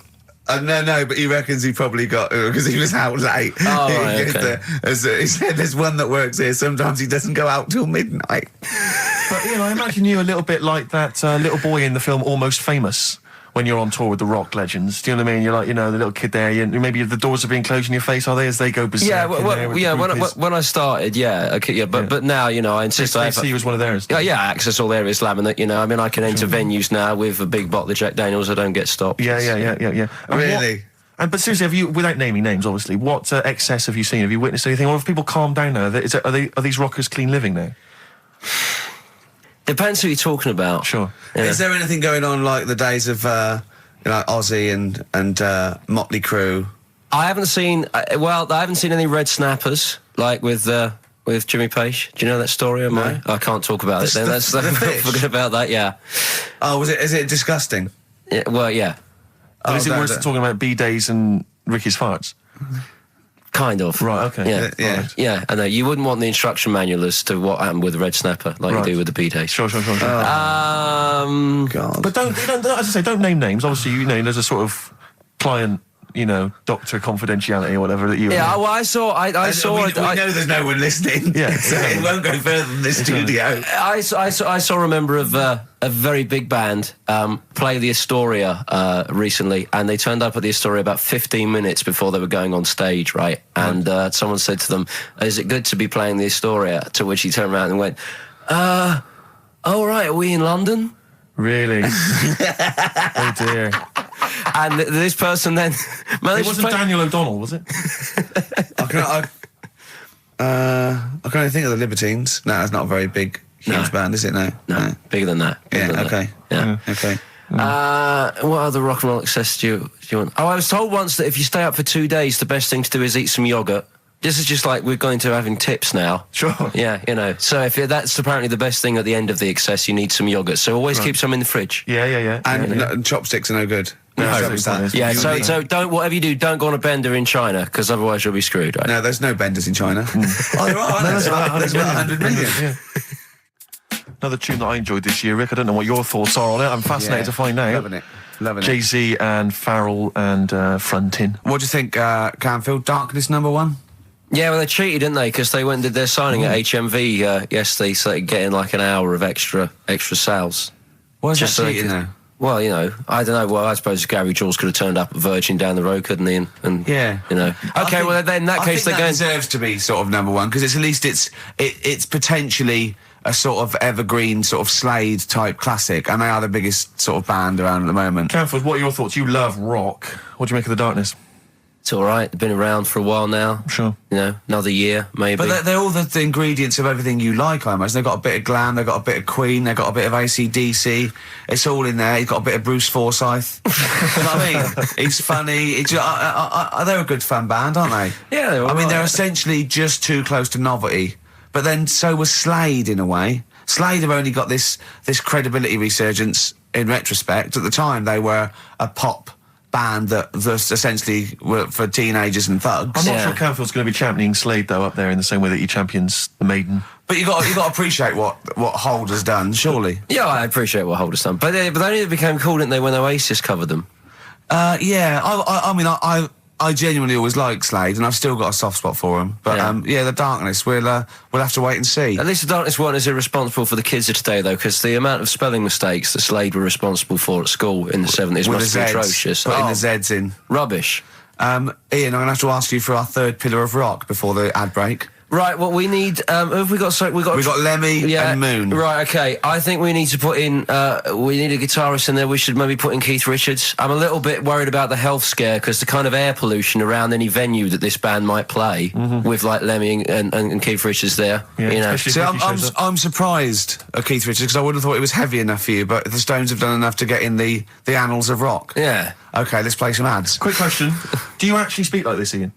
No, but he reckons he probably got because he was out late. Oh, right, okay. He said there's one that works here. Sometimes he doesn't go out till midnight. But I imagine you a little bit like that little boy in the film Almost Famous. When you're on tour with the rock legends, do you know what I mean? You're like, the little kid there. Maybe the doors are being closed in your face, are they? As they go berserk. Yeah, when I started, but now I insist. I see you as one of theirs. Yeah, access all their Islam, and that I can enter venues now with a big bottle of Jack Daniels. I don't get stopped. Yeah. Really? But seriously, have you, without naming names, obviously, what excess have you seen? Have you witnessed anything? Or have people calmed down now? Are these rockers clean living now? Depends who you're talking about. Sure. Yeah. Is there anything going on like the days of Ozzy and Motley Crue? I haven't seen. I haven't seen any red snappers like with Jimmy Page. Do you know that story? No. I can't talk about it. Then that's the fish? forget about that. Yeah. Oh, is it disgusting? Yeah. Well, yeah. But is it no, worse than talking about B-days and Ricky's farts? Kind of. Right, okay. Yeah. Yeah. Right. Yeah. I know. You wouldn't want the instruction manual as to what happened with the red snapper, like Right. you do with the B-days. Sure. God. But don't, as I say, don't name names. Obviously, there's a sort of client, doctor confidentiality or whatever that you. Yeah. Well, I saw. We know there's no one listening. Yeah. So it won't go further than this studio. I saw a member of a very big band play the Astoria recently, and they turned up at the Astoria about 15 minutes before they were going on stage, right? And someone said to them, "Is it good to be playing the Astoria?" To which he turned around and went, "Oh right, are we in London?" Really? Oh dear. And this person then managed It wasn't Daniel O'Donnell, was it? I can only think of the Libertines. No, that's not a very big, huge band, is it? No. No, bigger than that. Bigger Yeah. than Okay. that. Yeah. Okay. What other rock and roll excess do you want? Oh, I was told once that if you stay up for 2 days, the best thing to do is eat some yogurt. This is just like we're going to having tips now. Sure. Yeah, So if that's apparently the best thing at the end of the excess, you need some yogurt. So always keep some in the fridge. Yeah. And chopsticks are no good. No, Stop it's that. not. Yeah, You so don't, whatever you do, don't go on a bender in China, because otherwise you'll be screwed, right? No, there's no benders in China. Oh, there are. There's about 100 million. Yeah. Another tune that I enjoyed this year, Rick. I don't know what your thoughts are on it. I'm fascinated to find out. Loving it. Jay-Z and Farrell and Frontin. What do you think, Canfield? Darkness #1? Yeah, well, they cheated, didn't they? Because they went and did their signing at HMV yesterday, so they could get in like an hour of extra sales. Why is Just that so they cheating, could- though? Well, I don't know. Well, I suppose Gary Jules could have turned up at Virgin down the road, couldn't he? And Yeah. Okay, well, then in that case, they're that going. deserves to be sort of #1 because at least it's potentially a sort of evergreen sort of Slade type classic, and they are the biggest sort of band around at the moment. Canfield, what are your thoughts? You love rock. What do you make of The Darkness? It's all right. They've been around for a while now. Sure. Another year, maybe. But they're all the ingredients of everything you like, I imagine. They've got a bit of glam, they've got a bit of Queen, they've got a bit of AC/DC. It's all in there. You've got a bit of Bruce Forsyth. You know what I mean? He's funny. They're a good fun band, aren't they? Yeah, they're all I mean, right. they're essentially just too close to novelty. But then so was Slade, in a way. Slade have only got this credibility resurgence in retrospect. At the time, they were a pop band that essentially were for teenagers and thugs. I'm not Yeah. sure Canfield's going to be championing Slade, though, up there in the same way that he champions the Maiden. But you got to appreciate what Hold has done, surely. Yeah, I appreciate what Holder's done. But they only became cool, didn't they, when Oasis covered them? Yeah, I mean, I genuinely always liked Slade, and I've still got a soft spot for him. But The Darkness, we'll have to wait and see. At least the Darkness weren't as irresponsible for the kids of today, though, because the amount of spelling mistakes that Slade were responsible for at school in the 70s With must the be Zs, atrocious. putting the Zs in. Rubbish. Ian, I'm going to have to ask you for our third pillar of rock before the ad break. Right, well, we need... who have we got? So we got Lemmy and Moon. Right, okay. I think we need to put in... we need a guitarist in there. We should maybe put in Keith Richards. I'm a little bit worried about the health scare because the kind of air pollution around any venue that this band might play with, like, Lemmy and Keith Richards there. Yeah, you know. especially- See, Ricky shows up. I'm surprised at Keith Richards because I would have thought it was heavy enough for you, but the Stones have done enough to get in the annals of rock. Yeah. Okay, let's play some ads. Quick question. Do you actually speak like this, Ian?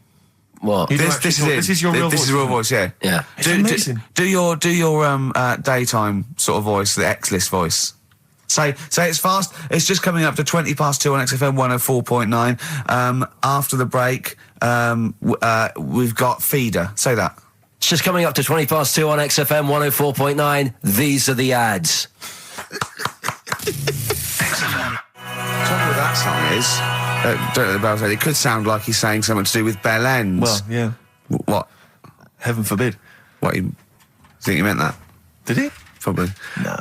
What? You do This actually is talk- it. This is your real This voice. is real voice, yeah. Yeah. It's amazing. Do your daytime sort of voice, the X-list voice. Say it's fast. It's just coming up to 2:20 on XFM 104.9. After the break, we've got Feeder. Say that. It's just coming up to 2:20 on XFM 104.9. These are the ads. Trouble with that song is, don't know about it. It could sound like he's saying something to do with Bell Ends. Well, yeah. What? Heaven forbid. What? You think you meant that? Did he? Probably. No.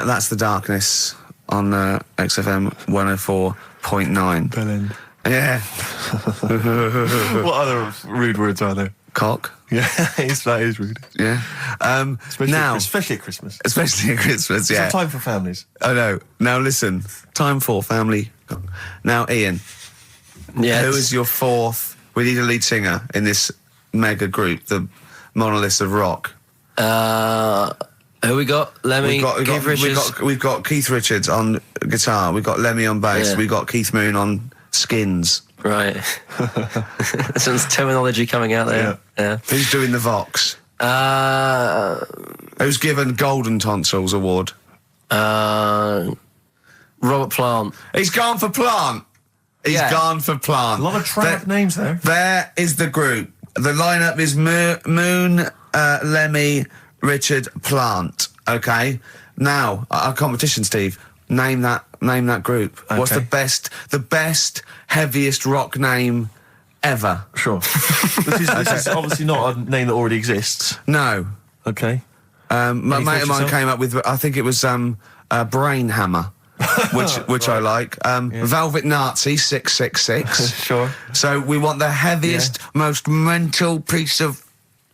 That's The Darkness on XFM 104.9. Bellend. Yeah. What other rude words are there? Cock. Yeah, that is rude. Yeah. Especially at Christmas. Especially at Christmas, yeah. It's a time for families. I know. Now listen, time for family. Now, Ian, Yeah. who is your fourth? We need a lead singer in this mega group, the monoliths of rock. Who we got? Lemmy, Keith Richards. We've got Keith Richards on guitar. We've got Lemmy on bass. Yeah. We've got Keith Moon on skins. Right. Some terminology coming out there. Yeah. Who's doing the Vox? Who's given Golden Tonsils Award? Robert Plant. He's gone for Plant. He's gone for Plant. A lot of trad names there. There is the group. The lineup is Moon, Lemmy, Richard, Plant. Okay. Now our competition, Steve. Name that group. Okay. What's the best, heaviest rock name ever? Sure. This is obviously not a name that already exists. No. Okay. My Any mate thoughts of mine yourself? came up with, I think it was Brain Hammer, which I like. Velvet Nazi 666. Sure. So we want the heaviest, most mental piece of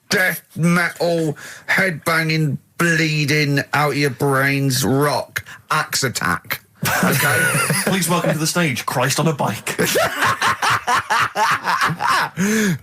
death metal, headbanging, bleeding out your brains rock. Axe Attack. Okay. Please welcome to the stage, Christ on a bike.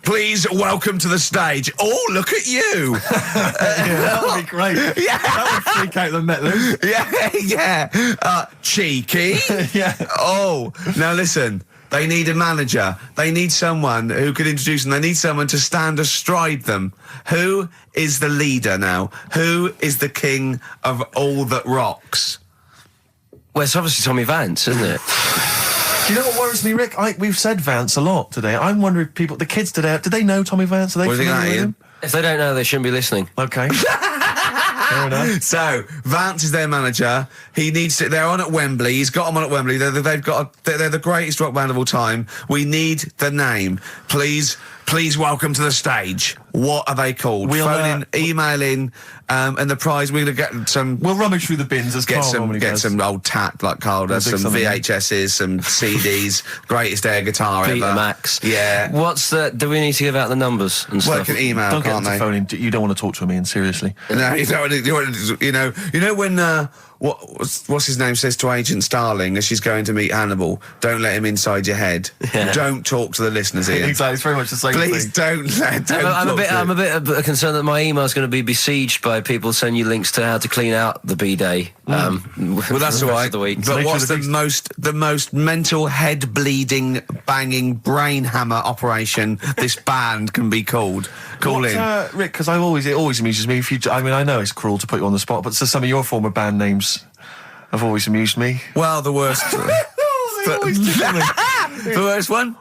Please welcome to the stage. Oh, look at you. That would be great. Yeah. That would freak out the metalers. Yeah. Cheeky. Yeah. Oh, now listen. They need a manager. They need someone who could introduce them. They need someone to stand astride them. Who is the leader now? Who is the king of all that rocks? Well, it's obviously Tommy Vance, isn't it? Do you know what worries me, Rick? We've said Vance a lot today. I'm wondering if the kids today, do they know Tommy Vance? Are they What do you think familiar of with that, him? If they don't know, they shouldn't be listening. Okay. Fair enough. So Vance is their manager. He needs to. They're on at Wembley. He's got them on at Wembley. They're the greatest rock band of all time. We need the name. Please welcome to the stage. What are they called? We'll, Phone in, email in, and the prize we're gonna get some. We'll rummage through the bins as Carl normally does. Some old tat like Carl does. We'll Some dig something VHSs, some CDs. Greatest air guitar ever. Betamax. Yeah. What's the? Do we need to give out the numbers and Well, stuff? can email, Don't get can't them to they? phone in. You don't want to talk to him, Ian, seriously. No, you know when what's his name says to Agent Starling as she's going to meet Hannibal, don't let him inside your head. Yeah. Don't talk to the listeners, Ian. Exactly, it's very much the same Please thing. I'm a bit concerned that my email's going to be besieged by people sending you links to how to clean out the B-Day. Well, that's all right. The week. But Make what's sure the most mental, head bleeding, banging brain hammer operation this band can be called? Call in. Rick, because it always amuses me. I know it's cruel to put you on the spot, but so some of your former band names have always amused me. Well, the worst. The worst one.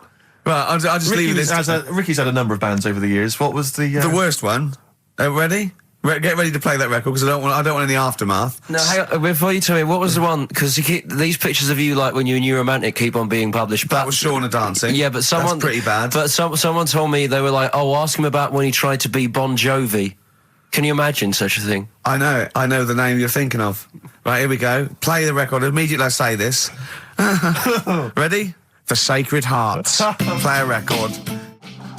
Right, I'll just leave this. Ricky's had a number of bands over the years. What was the worst one? Ready? Get ready to play that record because I don't want any aftermath. No, hang on, before you tell me, what was the one? Because these pictures of you, like when you were New Romantic, keep on being published. That was Shauna dancing. Yeah, but someone That's pretty bad. But someone told me, they were like, "Oh, ask him about when he tried to be Bon Jovi." Can you imagine such a thing? I know the name you're thinking of. Right, here we go. Play the record immediately. I say this. Ready? The Sacred Hearts. Play a record.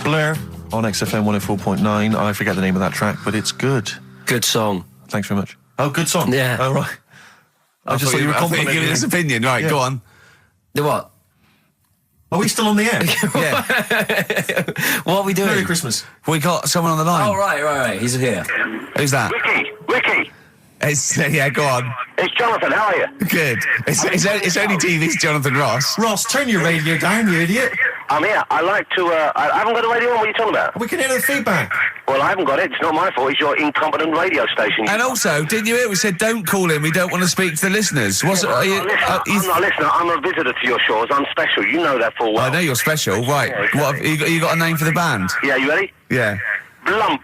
Blur on XFM 104.9. I forget the name of that track, but it's good. Good song. Thanks very much. Oh, good song. Yeah. Oh, right. I just thought you were complimenting giving his opinion. Right, Yeah. go on. The what? Are we still on the air? Yeah, What are we doing? Merry Christmas. we got someone on the line. Oh, right. He's here. Who's that? Ricky, Yeah, go on. it's Jonathan. How are you? Good. It's only TV's Jonathan Ross. Ross, turn your radio down, you idiot. I'm here. I like to. I haven't got a radio on. What are you talking about? We can hear the feedback. Well, I haven't got it. It's not my fault. It's your incompetent radio station. And also, didn't you hear we said don't call in? We don't want to speak to the listeners. What's I'm not a listener. I'm a visitor to your shores. I'm special. You know that full well. I know you're special, right? Yeah, exactly. What have you got a name for the band? Yeah, you ready? Yeah. Blump.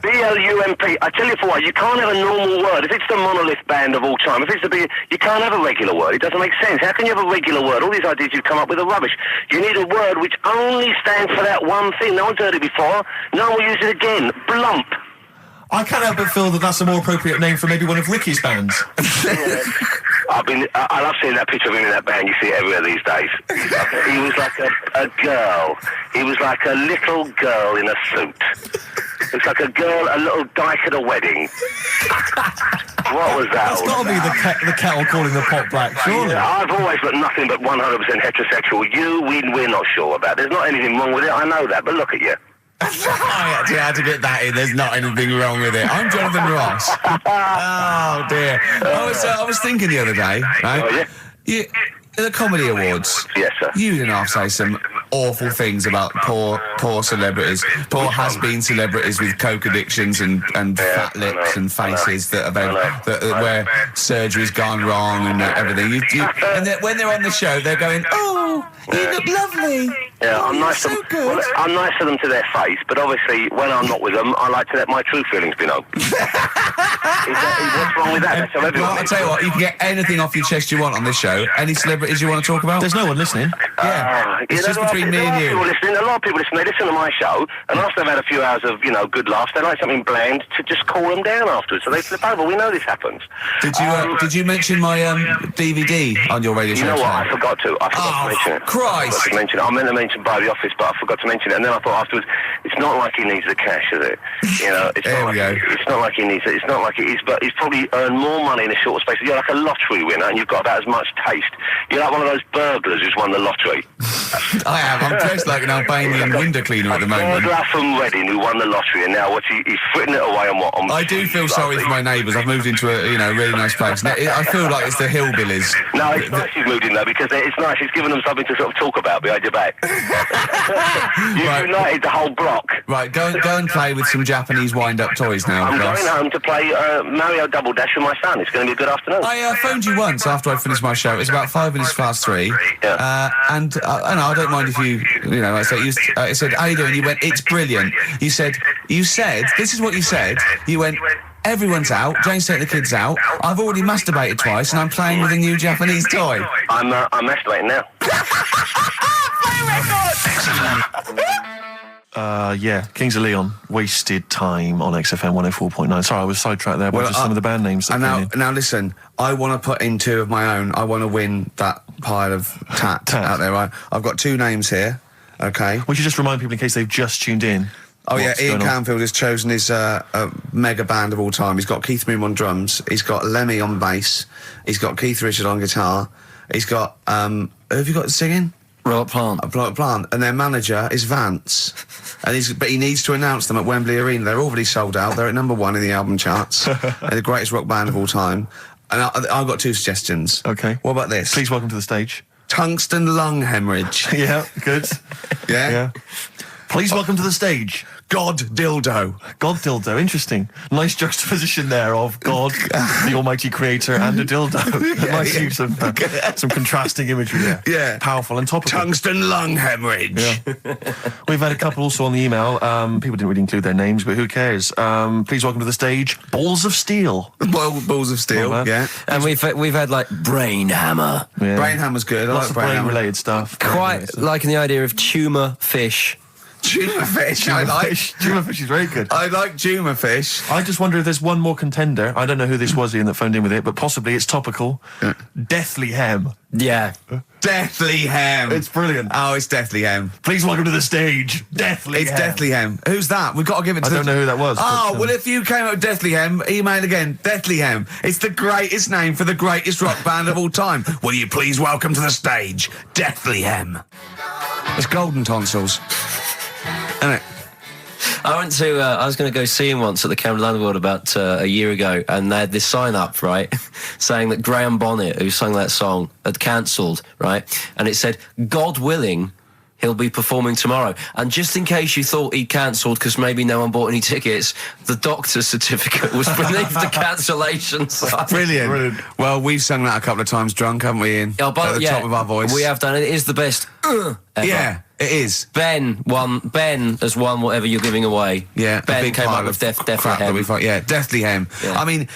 B-L-U-M-P. I tell you for what, you can't have a normal word. If it's the monolith band of all time, if it's the big, you can't have a regular word. It doesn't make sense. How can you have a regular word? All these ideas you've come up with are rubbish. You need a word which only stands for that one thing. No one's heard it before. No one will use it again. Blump. I can't help but feel that that's a more appropriate name for maybe one of Ricky's bands. I love seeing that picture of him in that band. You see it everywhere these days. He was like a girl. He was like a little girl in a suit. It's like a little dyke at a wedding. What was that? That's got to be the kettle calling the pot black, surely. I've always got nothing but 100% heterosexual. We're not sure about. There's not anything wrong with it. I know that, but look at you. I actually had to get that in. There's not anything wrong with it. I'm Jonathan Ross. Oh dear. I was thinking the other day, right? Oh, yeah? The Comedy Awards. Yes, sir. You didn't have to say some awful things about poor celebrities, poor has-been celebrities with coke addictions and fat lips and faces that where surgery's gone wrong and everything. And when they're on the show, they're going, "Oh, you look lovely." Yeah, I'm nice so to good. well, I'm nice to them to their face, but obviously when I'm not with them, I like to let my true feelings be known. What's wrong with that? That's how everyone Well, I'll tell you what, you can get anything off your chest you want on this show. Any celebrities you want to talk about? There's no one listening. Yeah, it's just between me and you. A lot of people listen. They listen to my show, and after they've had a few hours of good laughs, they like something bland to just cool them down afterwards. So they flip over. We know this happens. Did you mention my DVD on your radio show? You know what? today? I forgot to mention it. Christ! I mention it. I meant to mention by the office, but I forgot to mention it. And then I thought afterwards, it's not like he needs the cash, is it? It's There not we go. It's not like he needs it. It's not like it is, but he's probably earned more money in a shorter space. You're like a lottery winner, and you've got about as much taste. You're like one of those burglars who's won the lottery. I am. I'm dressed like an Albanian window cleaner at the moment. Burglar from Reading who won the lottery, and now he's fritting it away on what? I do feel sorry for my neighbours. I've moved into a really nice place. I feel like it's the hillbillies. No, it's nice he's moved in though, because it's nice. He's given them something to sort of talk about behind your back. You've Right. united the whole block. Right, go and play with some Japanese wind-up toys now. I'm Ross. going home to play Mario Double Dash with my son. It's going to be a good afternoon. I phoned you once after I finished my show. It was about 5 minutes past 3. Yeah. And I don't mind if you I said, "How you doing?" You went, "It's brilliant." You said, this is what you said. You went, "Everyone's out. Jane's taking the kids out. I've already masturbated twice, and I'm playing with a new Japanese toy." I'm masturbating now. Kings of Leon, Wasted Time on XFM 104.9. Sorry, I was sidetracked there by just some of the band names. And now listen, I want to put in 2 of my own. I want to win that pile of tat out there, right? I've got 2 names here, okay? We should just remind people in case they've just tuned in. Oh yeah, what's Ian going on. Canfield has chosen his mega band of all time. He's got Keith Moon on drums, he's got Lemmy on bass, he's got Keith Richard on guitar, he's got, who have you got singing? Robert Plant. Plant, and their manager is Vance, but he needs to announce them at Wembley Arena. They're already sold out. They're at number 1 in the album charts. They're the greatest rock band of all time. And I've got 2 suggestions. Okay. What about this? Please welcome to the stage. Tungsten lung hemorrhage. Yeah, good. Yeah. Please welcome to the stage. God dildo. God dildo, interesting. Nice juxtaposition there of God, the Almighty Creator, and a dildo. Nice use of some contrasting imagery there. Yeah. Powerful and topical. Tungsten lung hemorrhage. Yeah. We've had a couple also on the email. People didn't really include their names, but who cares? Please welcome to the stage, Balls of Steel. Balls of steel. Well, yeah. And we've had like Brain Hammer. Yeah. Brain hammer's good. I Lots like of brain hammer. brain-related stuff. Quite liking the idea of tumour fish. Tuna fish. I like. Tuna fish is very good. I like tuna fish. I just wonder if there's one more contender. I don't know who this was, Ian, that phoned in with it, but possibly it's topical. Deathly Hem. Yeah. Deathly Hem. It's brilliant. Oh, it's Deathly Hem. Please welcome to the stage, Deathly It's Hem. Deathly Hem. Who's that? We've got to give it to I don't know who that was. Oh, but, well, if you came up with Deathly Hem, email again. Deathly Hem. It's the greatest name for the greatest rock band of all time. Will you please welcome to the stage, Deathly Hem? It's Golden Tonsils. Isn't it? I went to. I was going to go see him once at the Camden Underworld about a year ago, and they had this sign up, right, saying that Graham Bonnet, who sang that song, had cancelled, right, and it said, "God willing, he'll be performing tomorrow." And just in case you thought he cancelled because maybe no one bought any tickets, the doctor's certificate was beneath the cancellation sign. Brilliant. Well, we've sung that a couple of times drunk, haven't we, Ian? Oh, but, At the top of our voice. We have done it. It is the best ever. Yeah, it is. Ben has won whatever you're giving away. Yeah, a Ben big came pile up with of Deathly crap that we Hem. find. Yeah, Deathly Hem. Yeah. I mean,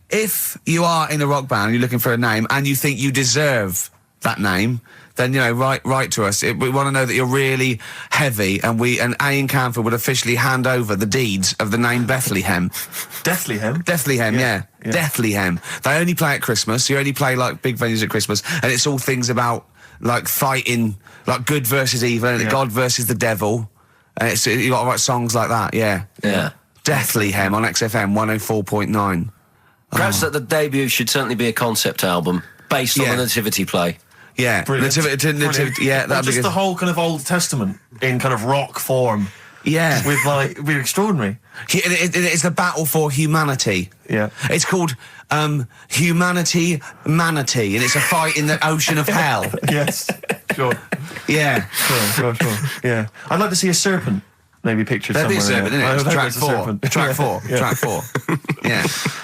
if you are in a rock band, you're looking for a name, and you think you deserve that name, then write to us. We want to know that you're really heavy, and Ian Canfield would officially hand over the deeds of the name Bethlehem. Deathly Hem. Deathly Hem, yeah. Yeah. Deathly Hem. They only play at Christmas. You only play like big venues at Christmas, and it's all things about like fighting, like good versus evil, and God versus the devil. And you got to write songs like that. Yeah. Yeah. Deathly Hem on XFM 104.9. Perhaps that the debut should certainly be a concept album based on Yeah. the Nativity play. Yeah. Brilliant. Nativity, Brilliant. yeah, Or that'd be just good. the whole kind of Old Testament in kind of rock form. Yeah. With like, we're extraordinary. It's the battle for humanity. Yeah. It's called Humanity Manatee, and it's a fight in the ocean of hell. Yes. Sure. Yeah. Sure. Yeah. I'd like to see a serpent. Maybe pictured There'd be a somewhere. serpent, isn't it? Track 4. Track 4. Yeah. Track 4.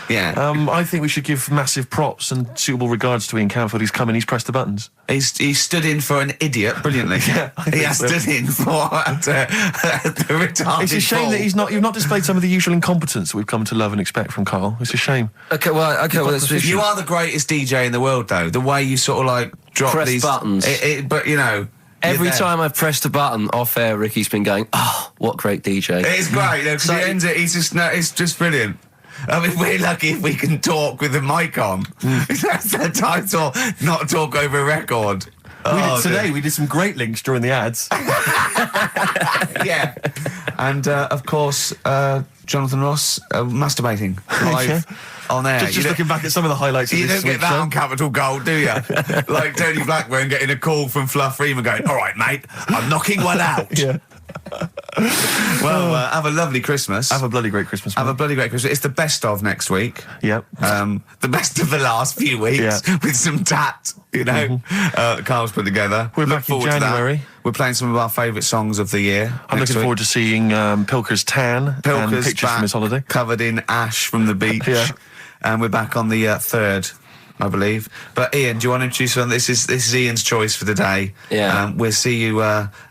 Yeah. I think we should give massive props and suitable regards to Ian Camfield. He's come in, he's pressed the buttons. He stood in for an idiot brilliantly. Yeah, he has stood in for the retarded. It's a shame that you've not displayed some of the usual incompetence that we've come to love and expect from Karl. It's a shame. Okay, well, You are the greatest DJ in the world, though. The way you sort of like drop Press these buttons. But you know. Every time I've pressed a button off air, Ricky's been going, "Oh, what great DJ!" It's great because he ends it. It's just brilliant. I mean, we're lucky if we can talk with the mic on. That's the title. Not talk over a record. We did some great links during the ads. Yeah, and of course, Jonathan Ross masturbating live on air. Just looking back at some of the highlights. You of this don't get that show. on Capital Gold, do you? Like Tony Blackburn getting a call from Fluff Freeman going, "All right, mate, I'm knocking one out." Yeah. Well, have a lovely Christmas. Have a bloody great Christmas. Have man. a bloody great Christmas. It's the best of next week. Yep. The best of the last few weeks with some tat, you know, Carl's put together. We're Look back in forward to that. January. We're playing some of our favourite songs of the year. I'm looking forward to seeing Pilker's tan and Pilker's pictures from his holiday. covered in ash from the beach. Yeah. And we're back on the 3rd, I believe. But Ian, do you want to introduce one? This is Ian's choice for the day. Yeah. We'll see you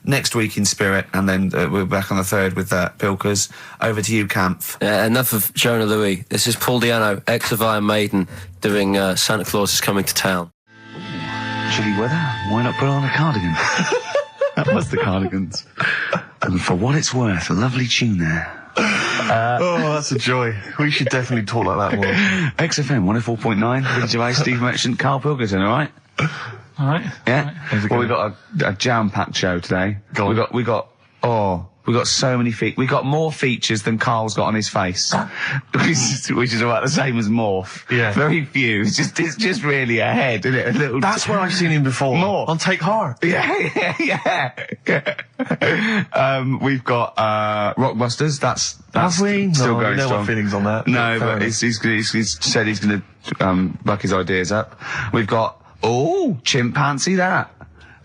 next week in spirit, and then we're back on the 3rd with Pilkers. Over to you, Kampf. Enough of Jonah Louis. This is Paul Di'Anno, ex of Iron Maiden, doing Santa Claus is Coming to Town. Chilly weather, why not put on a cardigan? That was the Cardigans. And for what it's worth, a lovely tune there. That's a joy. We should definitely talk like that more. XFM 104.9, Ricky Gervais, Steve Merchant, Karl Pilkington, alright? Alright. Yeah? How's it Well, we going? got a jam-packed show today. Go on. We got so many we got more features than Carl's got on his face. which is about the same as Morph. Yeah. Very few. It's just really a head, isn't it? A little. That's where I've seen him before. More. On Take Heart. Yeah. We've got Rockbusters. That's Have we? still No, going no strong. more feelings on that. No, Fair but enough. he's said he's going to buck his ideas up. We've got chimpanzee that.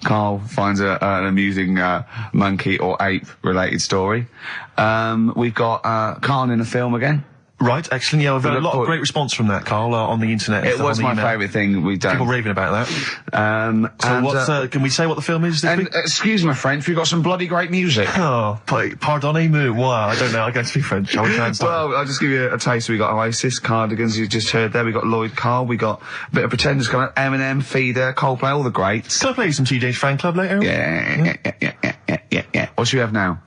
Karl finds an amusing monkey or ape related story. We've got Karl in a film again. Right, excellent. Yeah, we've had a Look lot of forward- great response from that, Karl, on the internet. It on was the my email. favourite thing we've done. People raving about that. Can we say what the film is this and week? excuse my French, we've got some bloody great music. Oh, pardonnez-moi. Wow, I don't know. I don't speak French. Shall we try and start? Well, I'll just give you a taste. We got Oasis, Cardigans, you just heard there. We got Lloyd Carl. We got a bit of Pretenders coming up. Eminem, Feeder, Coldplay, all the greats. Can I play you some TJ's fan club later? Yeah. What should we have now?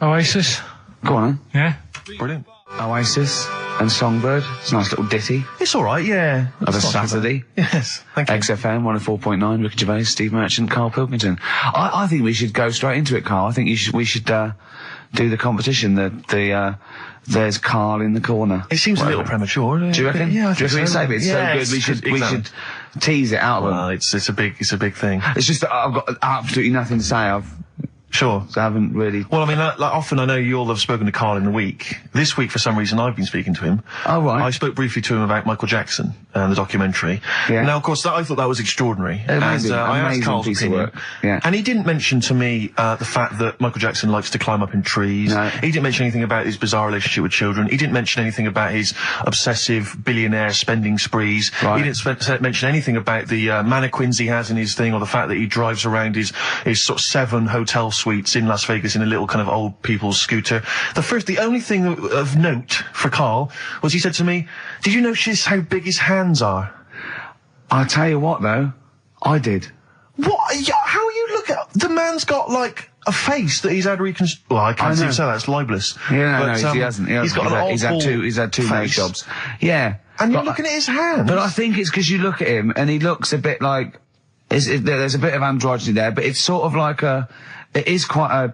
Oasis. Go on, Yeah. Brilliant. Oasis and Songbird. It's a nice little ditty It's all right, yeah. of a It's not too bad. Saturday. Yes, thank you. XFM 104.9, Ricky Gervais, Steve Merchant, Karl Pilkington. I think we should go straight into it, Karl. I think we should do the competition. There's Karl in the corner. It seems a little premature. Do you reckon? Yeah, I Do you think reckon we so. save it? It's Yeah, so good. We exactly. should tease it out of Well, them. it's a big thing. It's just that I've got absolutely nothing to say. Sure. I haven't really. Well, I mean, like often I know you all have spoken to Karl in the week. This week, for some reason, I've been speaking to him. Oh, right. I spoke briefly to him about Michael Jackson and the documentary. Yeah. Now, of course, I thought that was extraordinary. Amazing, and I asked amazing Karl's piece of opinion. work. Yeah. And he didn't mention to me the fact that Michael Jackson likes to climb up in trees. No. He didn't mention anything about his bizarre relationship with children. He didn't mention anything about his obsessive billionaire spending sprees. Right. He didn't mention anything about the mannequins he has in his thing, or the fact that he drives around his sort of 7 hotel suites in Las Vegas in a little kind of old people's scooter. The only thing of note for Karl was he said to me, "Did you notice how big his hands are?" I tell you what, though, I did. What? Yeah, how you look at the man's got like a face that he's had reconstructed. Well, I can't I know. even say that. It's libelous. Yeah, But, he hasn't. He's got an He's had oddball he's had two nose face. jobs. Yeah. And you're But- looking at his hands. But I think it's because you look at him and he looks a bit like there's a bit of androgyny there, but it's sort of like it is quite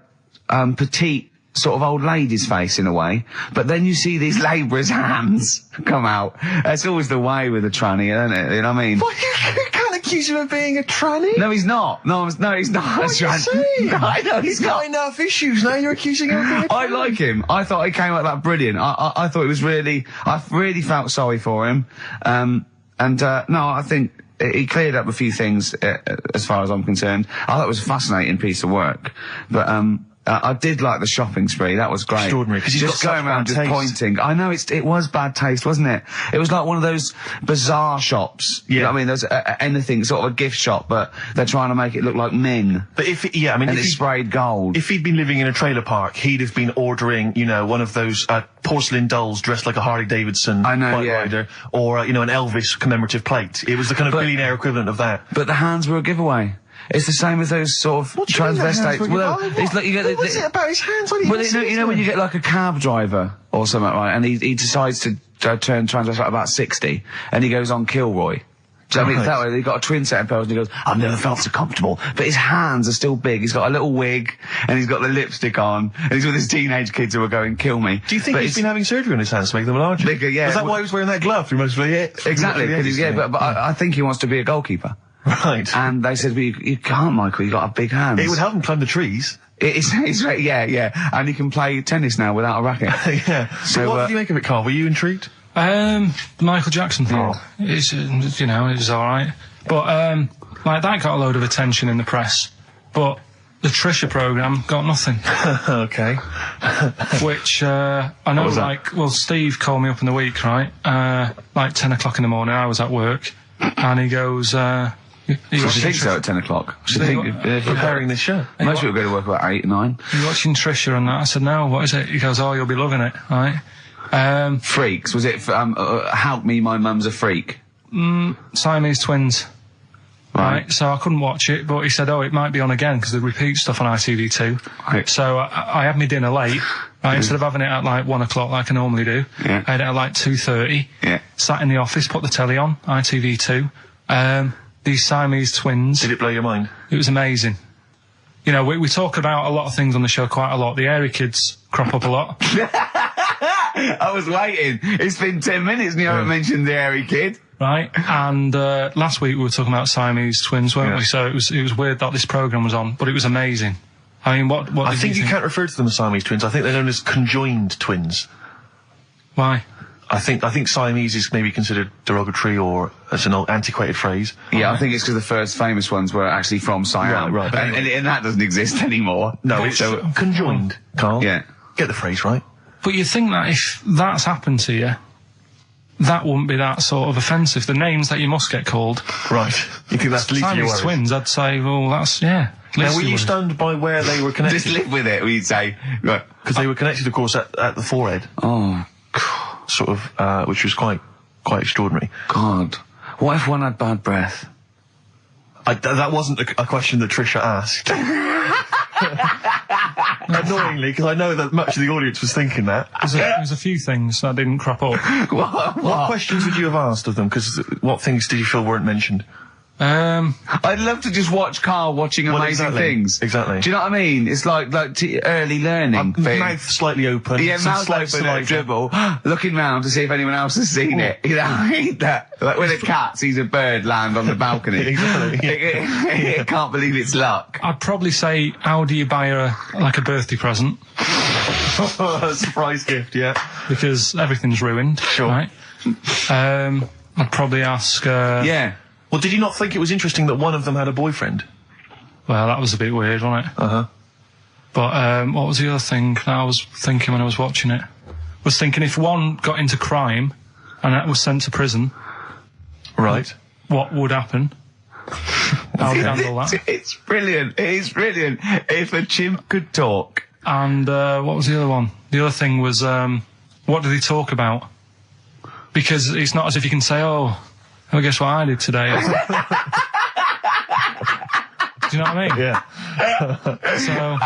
a petite sort of old lady's face in a way. But then you see these labourers' hands come out. That's always the way with a tranny, isn't it? You know what I mean? Well, you can't accuse him of being a tranny? No, he's not. No, he's not. What are you saying? No, I know he's got not. enough issues now. You're accusing him of being a tranny. I like him. I thought he came out that brilliant. I thought it was really. I really felt sorry for him. No, I think he cleared up a few things as far as I'm concerned. I thought it was a fascinating piece of work, but I did like the shopping spree. That was great. Extraordinary, 'cause he's just got going such around bad just taste. pointing. I know it was bad taste, wasn't it? It was like one of those bazaar shops. You know what I mean? There's anything, sort of a gift shop, but they're trying to make it look like Ming. But if And if it's sprayed gold. If he'd been living in a trailer park, he'd have been ordering, one of those porcelain dolls dressed like a Harley Davidson I know, bike yeah. rider, or an Elvis commemorative plate. It was the kind of billionaire equivalent of that. But the hands were a giveaway. It's the same as those sort of transvestites. Well, it's like you get what's it about his hands? Well, you know when you get like a cab driver or something, right? And he decides to turn transvestite about 60, and he goes on Kilroy. Do you know what I mean? That way, he got a twin set of pearls, and he goes, "I've never felt so comfortable." But his hands are still big. He's got a little wig, and he's got the lipstick on, and he's with his teenage kids who are going, "Kill me." Do you think he's been having surgery on his hands to make them larger? Bigger, yeah. Is that why he was wearing that glove through most of the Exactly, because yeah, but I think he wants to be a goalkeeper. Right. And they said, well, you can't, Michael, you got a big hands. It would help him climb the trees. Yeah. And he can play tennis now without a racket. Yeah. So what did you make of it, Carl? Were you intrigued? The Michael Jackson thing. It's, it was alright. But, that got a load of attention in the press. But the Trisha programme got nothing. Okay. Which, I know, Steve called me up in the week, right? 10 o'clock in the morning, I was at work, and he goes, She thinks so at 10 o'clock. Preparing this show. Most people go to work about 8, 9. You watching Trisha and that? I said, no, what is it? He goes, oh, you'll be loving it, right? Freaks. Was it, Help Me, My Mum's a Freak? Siamese twins. Right. So I couldn't watch it, but he said, oh, it might be on again, because they repeat stuff on ITV2. Right. So I had my dinner late. Right, instead of having it at 1 o'clock like I normally do, I had it at 2:30. Yeah. Sat in the office, put the telly on, ITV2. These Siamese twins. Did it blow your mind? It was amazing. You know, we talk about a lot of things on the show quite a lot. The Airy Kids crop up a lot. I was waiting. It's been 10 minutes and you haven't mentioned the Airy Kid. Right, and last week we were talking about Siamese twins, weren't we? So it was weird that this programme was on, but it was amazing. I mean, what I think you can't refer to them as Siamese twins. I think they're known as conjoined twins. Why? I think Siamese is maybe considered derogatory or as an old antiquated phrase. Yeah, I think it's because the first famous ones were actually from Siam. Right. And that doesn't exist anymore. No, it's conjoined, Carl. Yeah. Get the phrase right. But you think that if that's happened to you, that wouldn't be that sort of offensive. The names that you must get called. Right. You think that's least of your Siamese worries? twins, I'd say, well, that's, yeah. Now, were you stunned by where they were connected? Just live with it, we'd say. Right. Because they were connected, of course, at the forehead. Oh, Sort of, which was quite extraordinary. God. What if one had bad breath? That wasn't a question that Trisha asked. Annoyingly, because I know that much of the audience was thinking that. There's a few things that didn't crop up. What questions would you have asked of them? Because what things did you feel weren't mentioned? I'd love to just watch Carl watching amazing things. Exactly. Do you know what I mean? It's like early learning thing. Mouth slightly open. Yeah, some mouth slight open, saliva. dribble, looking round to see if anyone else has seen it. You know, I mean that. Like when a cat sees a bird land on the balcony. Exactly. It can't believe it's luck. I'd probably say, how do you buy her, a birthday present? A surprise gift, yeah. Because everything's ruined. Sure. Right? I'd probably ask, Yeah. Well, did you not think it was interesting that one of them had a boyfriend? Well, that was a bit weird, wasn't it? Uh-huh. But what was the other thing that I was thinking when I was watching it? I was thinking if one got into crime and that was sent to prison, Right. what would happen? How would you handle that? It's brilliant. It is brilliant. If a chimp could talk. And what was the other one? The other thing was, what did he talk about? Because it's not as if you can say, oh, guess what I did today? Do you know what I mean? Yeah. So...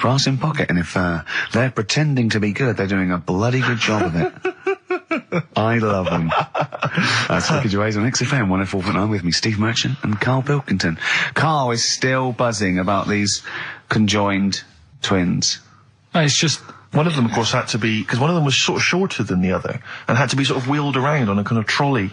brass in pocket, and if they're pretending to be good, they're doing a bloody good job of it. I love them. That's Ricky Gervais on XFM 104.9 with me, Steve Merchant and Karl Pilkington. Karl is still buzzing about these conjoined twins. It's just, One of them, of course, had to be, because one of them was sort of shorter than the other, and had to be sort of wheeled around on a kind of trolley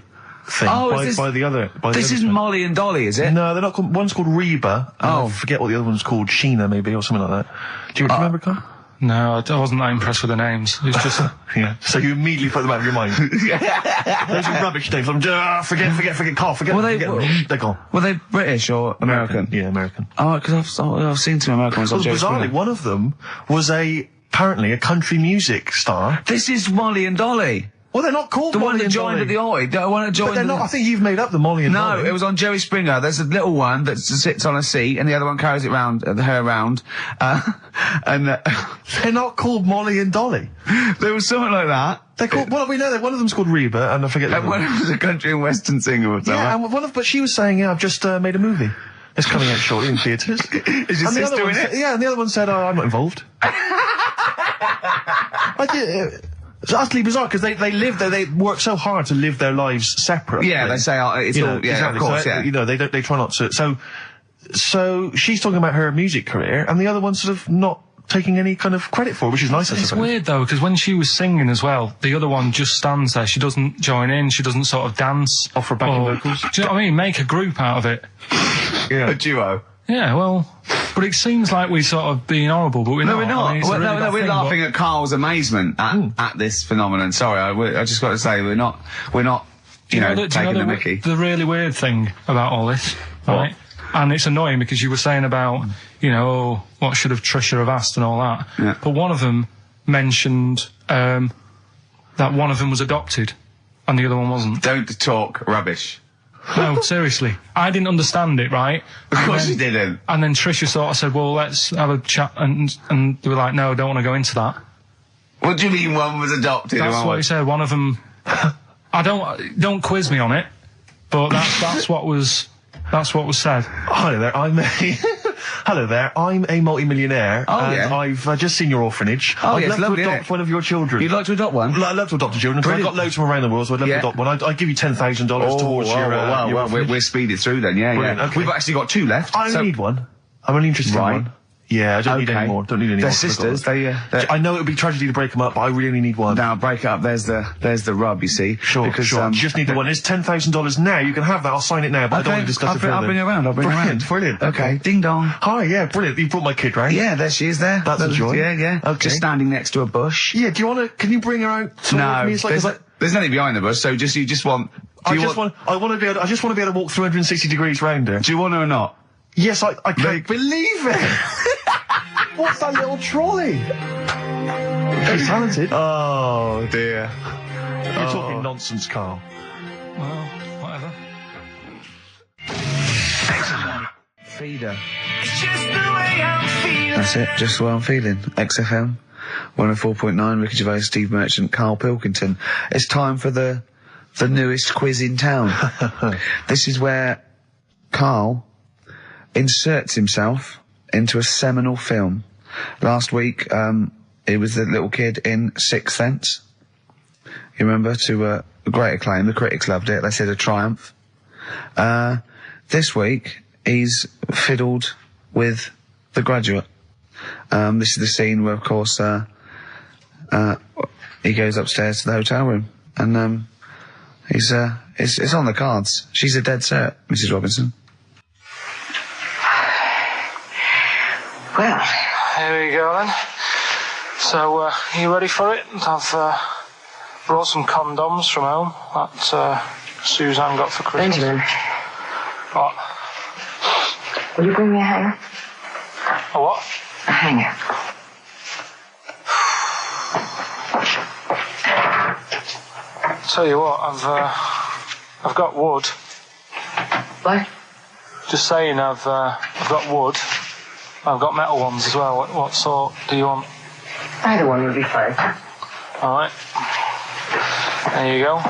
thing by the other. This isn't Molly and Dolly, is it? No, they're not called, one's called Reba, and I forget what the other one's called, Sheena maybe, or something like that. Do you remember, Carl? No, I wasn't that impressed with the names. It's just... Yeah. So you immediately put them out of your mind. Those are rubbish names. I'm just, forget, Carl, forget them. They're gone. Were they British or American? Yeah, American. Oh, because I've seen some American ones on Jerry Bizarrely, Springer. one of them was apparently a country music star. This is Molly and Dolly. Well, they're not called The Molly one that and joined Dolly. at the Oi. The one that joined. But they're not. I think you've made up the Molly and Dolly. No, it was on Jerry Springer. There's a little one that sits on a seat, and the other one carries it round, her around. They're not called Molly and Dolly. There was something like that. They're called. Well, we know that one of them's called Reba, and I forget the And other one one. was a country and western singer or something. Yeah, and but she was saying, "Yeah, I've just made a movie. It's coming out shortly in theatres." Is your And the other sister one in it? Yeah, and the other one said, "Oh, I'm not involved." It's utterly bizarre because they work so hard to live their lives separately. Yeah, they say it's all. Yeah, exactly. of course. So, Yeah. they try not to. So she's talking about her music career, and the other one's sort of not taking any kind of credit for it, which is nice. I It's suppose. weird though, because when she was singing as well, the other one just stands there. She doesn't join in. She doesn't sort of dance. Offer backing vocals. Do you know what I mean? Make a group out of it. Yeah. A duo. Yeah, well, but it seems like we're sort of being horrible, but we're No, not. we're not. I mean, it's a Well, really no, bad we're thing, laughing at Carl's amazement at this phenomenon. Sorry, I just got to say we're not. Do you know taking the the mickey. The really weird thing about all this, right? And it's annoying because you were saying about, what should have Trisha have asked and all that. Yeah. But one of them mentioned that one of them was adopted and the other one wasn't. Don't talk rubbish. No, seriously. I didn't understand it, right? Of course you didn't. And then Trisha sort of said, well, let's have a chat. And they were like, no, I don't want to go into that. What do you mean one was adopted? That's what he said. One of them... don't quiz me on it, but that's what was said. Hello there, Hello there, I'm a multi-millionaire, and yeah. I've just seen your orphanage. Oh, I'd yes, love lovely, to isn't adopt it? one of your children. You'd like to adopt one? I'd love to adopt a children, because I've got loads from around the world, so I'd love to adopt one. I'd give you $10,000 towards your orphanage. We're speeded through then, yeah. Brilliant, okay. We've actually got 2 left. I only need one. I'm only interested in Right. one. Yeah, I don't need any more. Don't need any They're more. sisters. They're I know it would be tragedy to break them up, but I really only need one. now break it up. There's the rub. You see, Sure, because sure. You just need the one. It's $10,000 now. You can have that. I'll sign it now, but I don't want to discuss it further. I'll bring it around. Brilliant. Okay, ding dong. Hi, yeah, brilliant. You brought my kid round. Yeah, there she is. There. That's a joy. Yeah. Okay. Just standing next to a bush. Yeah. Do you want to? Can you bring her out? No, me? It's like, there's nothing behind the bush. So you just want. I just want to be able to walk 360 degrees round her. Do you want her or not? Yes, I can't believe it. What's that little trolley? She's talented. Oh dear. You're talking nonsense, Carl. Well, whatever. Feeder. That's it. Just the way I'm feeling. XFM 104.9. Ricky Gervais, Steve Merchant, Karl Pilkington. It's time for the newest quiz in town. This is where Karl inserts himself into a seminal film. Last week, it was the little kid in Sixth Sense. You remember? To great acclaim. The critics loved it. They said a triumph. This week, he's fiddled with The Graduate. This is the scene where, of course, he goes upstairs to the hotel room, and it's on the cards. She's a dead cert, Mrs. Robinson. Well, Here we go then. So, are you ready for it? I've brought some condoms from home that Suzanne got for Christmas. Benjamin, What? will you bring me a hanger? A what? A hanger. Tell you what, I've got wood. What? Just saying, I've got wood. I've got metal ones as well. What sort do you want? Either one would be fine. All right. There you go.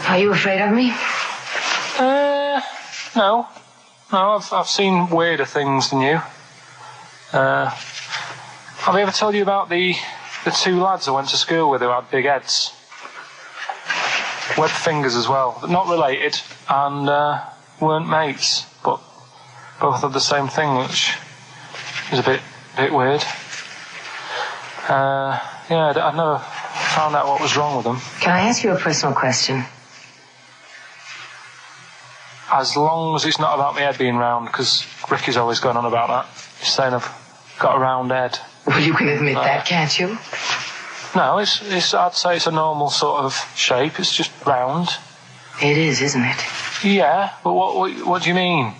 Are you afraid of me? No. No, I've seen weirder things than you. Have I ever told you about the 2 lads I went to school with who had big heads? webbed fingers as well. Not related, and weren't mates, but both had the same thing, which is a bit weird. I've never found out what was wrong with them. Can I ask you a personal question? As long as it's not about my head being round, because Ricky's always going on about that. He's saying I've got a round head. Well, you can admit that, can't you? No, it's. I'd say it's a normal sort of shape. It's just round. It is, isn't it? Yeah, but what do you mean?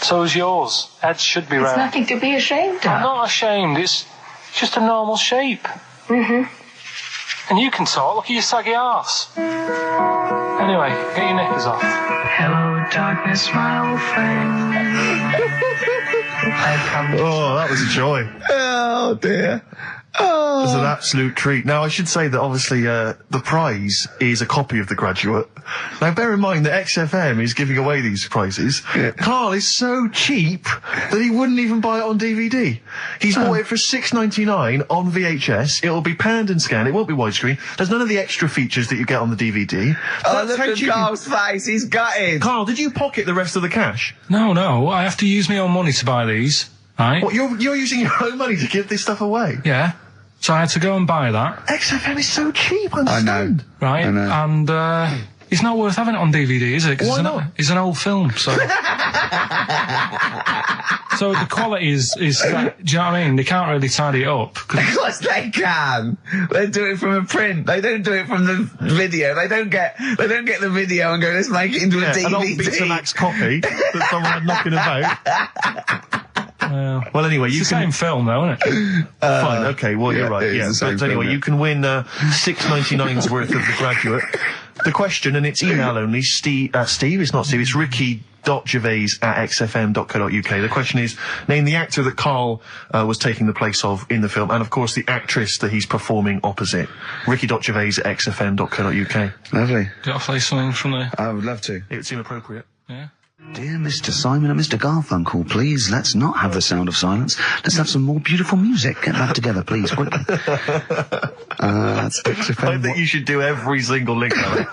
So is yours. Heads should be It's round. nothing to be ashamed I'm of. not ashamed. It's just a normal shape. Mm-hmm. And you can talk. Look at your saggy arse. Anyway, get your knickers off. Hello, darkness, my old friend. I've come to Oh, that was a joy. Oh dear. It was an absolute treat. Now, I should say that obviously the prize is a copy of The Graduate. Now, bear in mind that XFM is giving away these prizes. Yeah. Carl is so cheap that he wouldn't even buy it on DVD. He's bought it for $6.99 on VHS. It'll be panned and scanned. It won't be widescreen. There's none of the extra features that you get on the DVD. Oh, That's look how at cheap. Carl's face. He's gutted. Carl, did you pocket the rest of the cash? No, I have to use my own money to buy these, right? What, you're using your own money to give this stuff away? Yeah. So I had to go and buy that, XFM is so cheap, I I know. understand. right? I know. And it's not worth having it on DVD, is it? 'Cause Why it's not? It's an old film, so. So the quality is do you know what I mean? They can't really tidy it up. 'Cause Of course they can. They do it from a print. They don't do it from the video. They don't get the video and go, let's make it into a DVD. An old Betamax copy that someone had knocking about. Well, anyway, you it's the can. same film, though, isn't it? Fine, okay, well, yeah, you're right. it is Yeah, the same but anyway, film, yeah. you can win $6.99's worth of The Graduate. The question, and it's email only, Steve, it's not Steve, it's ricky.gervais@xfm.co.uk. The question is, name the actor that Karl was taking the place of in the film, and of course the actress that he's performing opposite. ricky.gervais@xfm.co.uk. Lovely. Do you want to play something from there? I would love to. It would seem appropriate. Yeah. Dear Mr. Simon and Mr. Garfunkel, please, let's not have the sound of silence. Let's have some more beautiful music. Get that together, please, quickly. That's XFM. I think you should do every single link on it.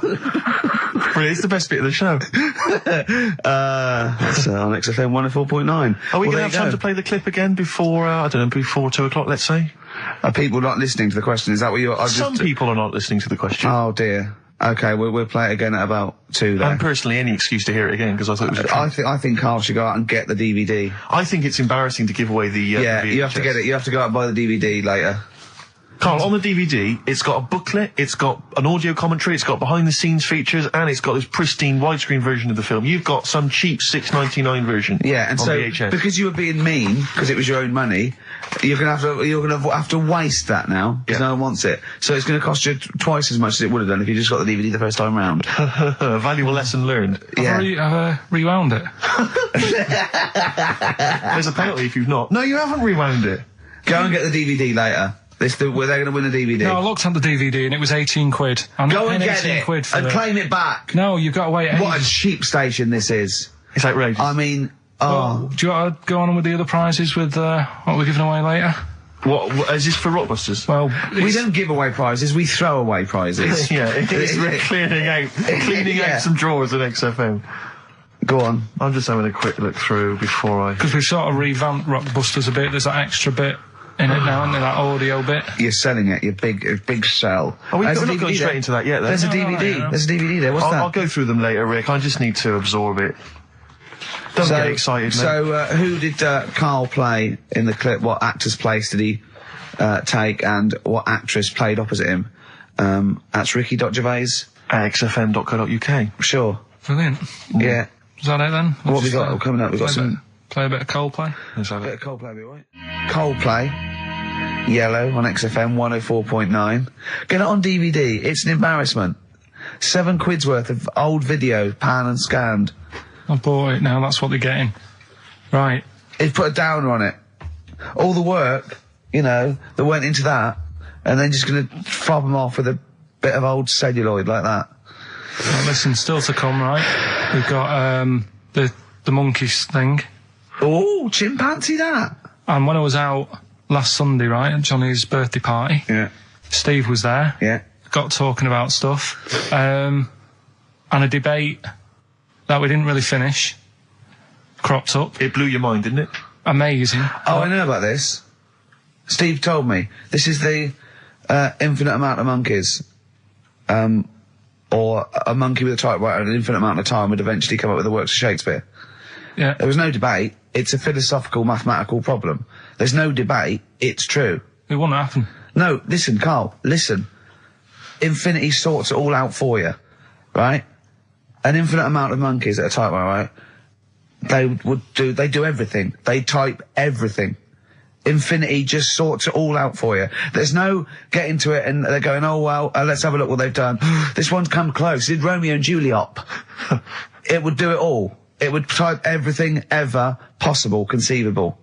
It's the best bit of the show. That's on XFM 104.9. Are we Well, going to there have you time go. to play the clip again before, before 2 o'clock, let's say? Are people not listening to the question? Is that what you're... Some people are not listening to the question. Oh, dear. Okay, we'll play it again at about 2 then. And personally, any excuse to hear it again, because I thought it was a treat. I think Carl should go out and get the DVD. I think it's embarrassing to give away the Yeah, the you have to VHS. get it. You have to go out and buy the DVD later. Carl, on the DVD, it's got a booklet, it's got an audio commentary, it's got behind-the-scenes features, and it's got this pristine widescreen version of the film. You've got some cheap $6.99 version. Yeah, and on so VHS. because you were being mean, because it was your own money, you're gonna have to waste that now because Yeah. no one wants it. So it's gonna cost you twice as much as it would have done if you just got the DVD the first time round. A valuable lesson learned. Yeah. I've rewound it. There's a penalty if you've not. No, you haven't rewound it. Go and get the DVD later. They're going to win the DVD. No, I looked at the DVD and it was 18 quid. I'm Go not and paying get 18 it quid for and it. claim it back. No, you've got to wait. What a ages. cheap station this is. It's outrageous. I mean, Well, do you want to go on with the other prizes with what we're giving away later? What is this for Rockbusters? Well, we don't give away prizes, we throw away prizes. Yeah, it's cleaning out some drawers at XFM. Go on. I'm just having a quick look through before I... because we've sort of revamped Rockbusters a bit. There's that extra bit in it now, isn't there? That audio bit. You're selling it, your big sell. Oh, we're There's a not going DVD straight there. into that yet, then. There's a No, DVD. no. There's a DVD there. What's that? I'll go through them later, Rick. I just need to absorb it. Don't get excited, mate. So, who did Karl play in the clip? What actor's place did he take, and what actress played opposite him? That's Ricky.Gervais. At xfm.co.uk. Sure. Brilliant. Yeah. Is that it then? What we got coming up? We've got some Play a bit of Coldplay. Let's have bit it. of Coldplay, be right? Coldplay. Yellow on XFM 104.9. Get it on DVD. It's an embarrassment. £7 worth of old video, pan and scanned. I bought it now. That's what they're getting. Right. He's put a downer on it. All the work, that went into that, and then just going to fob them off with a bit of old celluloid like that. Well, listen, still to come, right? We've got the monkeys thing. Oh, chimpanzee that. And when I was out last Sunday, right, at Johnny's birthday party, Yeah. Steve was there. Yeah. Got talking about stuff. and a debate that we didn't really finish cropped up. It blew your mind, didn't it? Amazing. Oh, I know about this. Steve told me. This is the infinite amount of monkeys. Or a monkey with a typewriter and an infinite amount of time would eventually come up with the works of Shakespeare. Yeah. There was no debate. It's a philosophical, mathematical problem. There's no debate. It's true. It wouldn't happen. No, listen, Carl, listen. Infinity sorts it all out for you, right? An infinite amount of monkeys at a typewriter, right? They do everything. They type everything. Infinity just sorts it all out for you. There's no getting to it and they're going, oh, well, let's have a look what they've done. This one's come close. Did Romeo and Juliet. It would do it all. It would type everything ever possible, conceivable.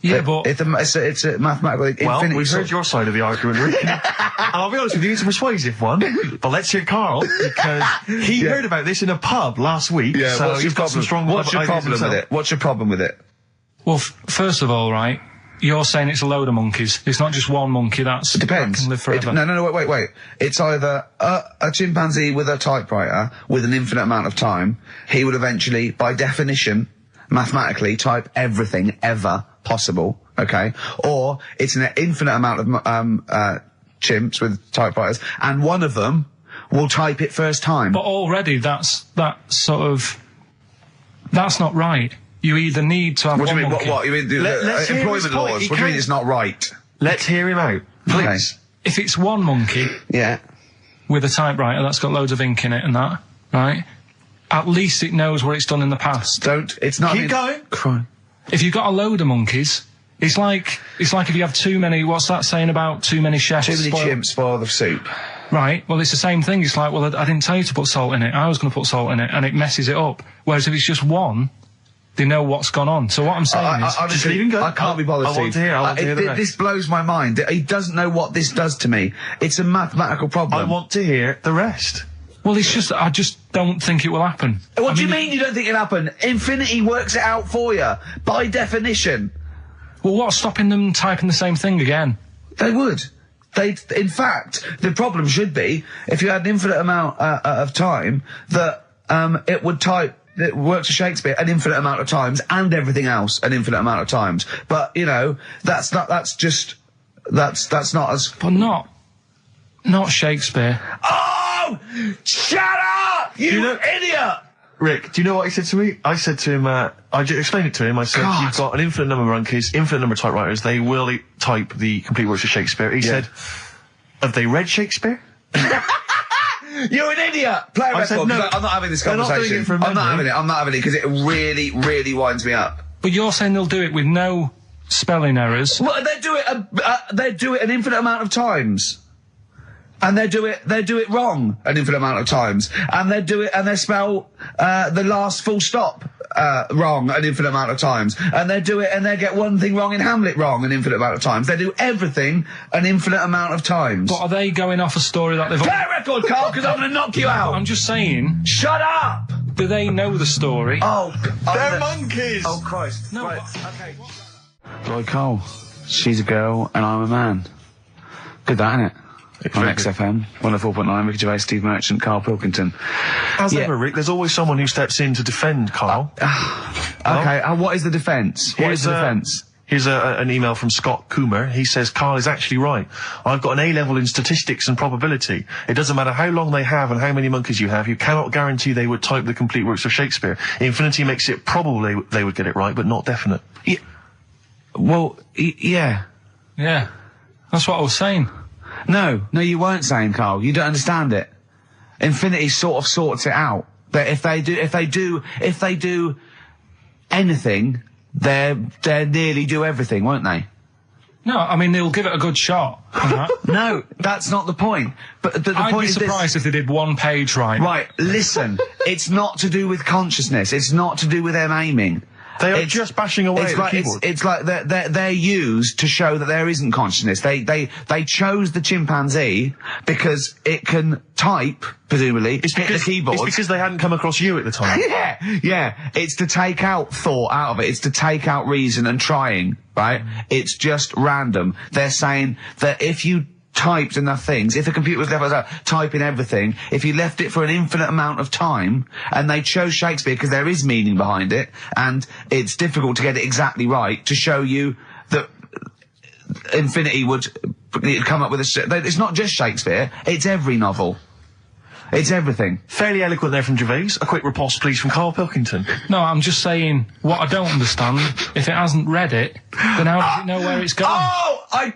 Yeah, but... It's a mathematical... Well, infinity we've heard your side of the argument, Rick. And I'll be honest with you, it's a persuasive one. But let's hear Carl, because he heard about this in a pub last week. Yeah, so what's your problem? What's your problem with it? What's your problem with it? Well, first of all, right, you're saying it's a load of monkeys. It's not just one monkey that Depends. can live forever. No, wait. It's either a chimpanzee with a typewriter with an infinite amount of time. He would eventually, by definition, mathematically, type everything ever possible, okay? Or it's an infinite amount of chimps with typewriters, and one of them will type it first time. But already that's not right. You either need to have What do you mean? monkey. What? You mean Let's hear his employment point. laws? What do you mean it's not right? Let's hear him out, please. Okay. If it's one monkey Yeah. with a typewriter that's got loads of ink in it and that, right? At least it knows what it's done in the past. It's not... Keep going. Crime. If you've got a load of monkeys, it's like if you have too many. What's that saying about too many chefs? Too many chimps spoil the soup. Right. Well, it's the same thing. It's like, well, I didn't tell you to put salt in it. I was going to put salt in it, and it messes it up. Whereas if it's just one, they know what's gone on. So what I'm saying is, just leave him go. I can't be bothered. I want to hear. I want to hear the rest. This blows my mind. He doesn't know what this does to me. It's a mathematical problem. I want to hear the rest. well, it's just I just don't think it will happen. What do you mean you don't think it'll happen? Infinity works it out for you by definition. Well, what's stopping them typing the same thing again? They would. In fact, the problem should be if you had an infinite amount of time that it would type. It works for Shakespeare an infinite amount of times and everything else an infinite amount of times. But you know, that's not as. But not Shakespeare. Oh, shut up, you idiot! Rick, do you know what he said to me? I said to him, I explained it to him. I said, you've got an infinite number of monkeys, infinite number of typewriters. They will type the complete works of Shakespeare. He said, have they read Shakespeare? You're an idiot! Play a record. said, no, I'm not having this they're not conversation. doing it from I'm not memory. having it because it really, really winds me up. But you're saying they'll do it with no spelling errors. Well, they do it an infinite amount of times. And they do it wrong an infinite amount of times. And they spell the last full stop wrong an infinite amount of times. And they get one thing wrong in Hamlet wrong an infinite amount of times. They do everything an infinite amount of times. But are they going off a story that they've... Play a record, Carl, because I'm going to knock you out. I'm just saying... Shut up! Do they know the story? Oh, They're monkeys! Oh, Christ. No, Right. okay. Lloyd Cole, she's a girl and I'm a man. Good that, innit? On XFM, 104.9, Ricky Gervais, Steve Merchant, Karl Pilkington. As ever, Rick, there's always someone who steps in to defend Carl. Okay, what is the defence? What is the defence? Here's an email from Scott Coomer. He says, Carl is actually right. I've got an A-level in statistics and probability. It doesn't matter how long they have and how many monkeys you have. You cannot guarantee they would type the complete works of Shakespeare. Infinity makes it probable they would get it right, but not definite. Yeah. Well, yeah. Yeah. That's what I was saying. No, you weren't saying, Carl. You don't understand it. Infinity sort of sorts it out. That if they do anything, they nearly do everything, won't they? No, I mean, they'll give it a good shot. No, that's not the point. But the I'd point be is surprised if they did one page right. Right, listen. It's not to do with consciousness. It's not to do with them aiming. They are just bashing away at the keyboard. It's like they're used to show that there isn't consciousness. They chose the chimpanzee because it can type, presumably, hit the keyboard. It's because they hadn't come across you at the time. Yeah. It's to take out thought out of it. It's to take out reason and trying, right? It's just random. They're saying that if you typed enough things, if a computer was left typing everything, if you left it for an infinite amount of time, and they chose Shakespeare because there is meaning behind it, and it's difficult to get it exactly right, to show you that infinity would come up with it's not just Shakespeare, it's every novel. It's everything. Fairly eloquent there from Gervais. A quick riposte, please, from Karl Pilkington. No, I'm just saying, what I don't understand, if it hasn't read it, then how does it know where it's going?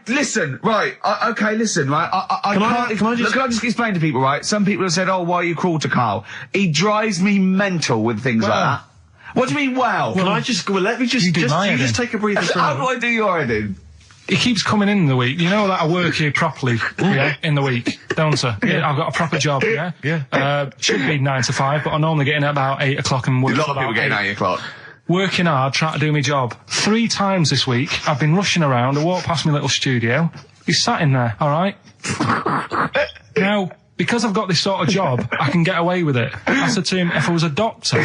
Listen, right, listen, right, Can I just explain to people, right? Some people have said, oh, why are you cruel to Karl? He drives me mental with things like that. What do you mean, well? Can I just, let me just take a breather for How do I do your editing? He keeps coming in the week. You know that I work here properly, in the week, don't I? Yeah, I've got a proper job, Yeah. Should be 9 to 5, but I normally get in at about 8 o'clock and work. A lot of people getting 8 o'clock. Working hard, trying to do my job. 3 times this week, I've been rushing around. I walked past my little studio. He's sat in there, all right? Now, because I've got this sort of job, I can get away with it. I said to him, if I was a doctor,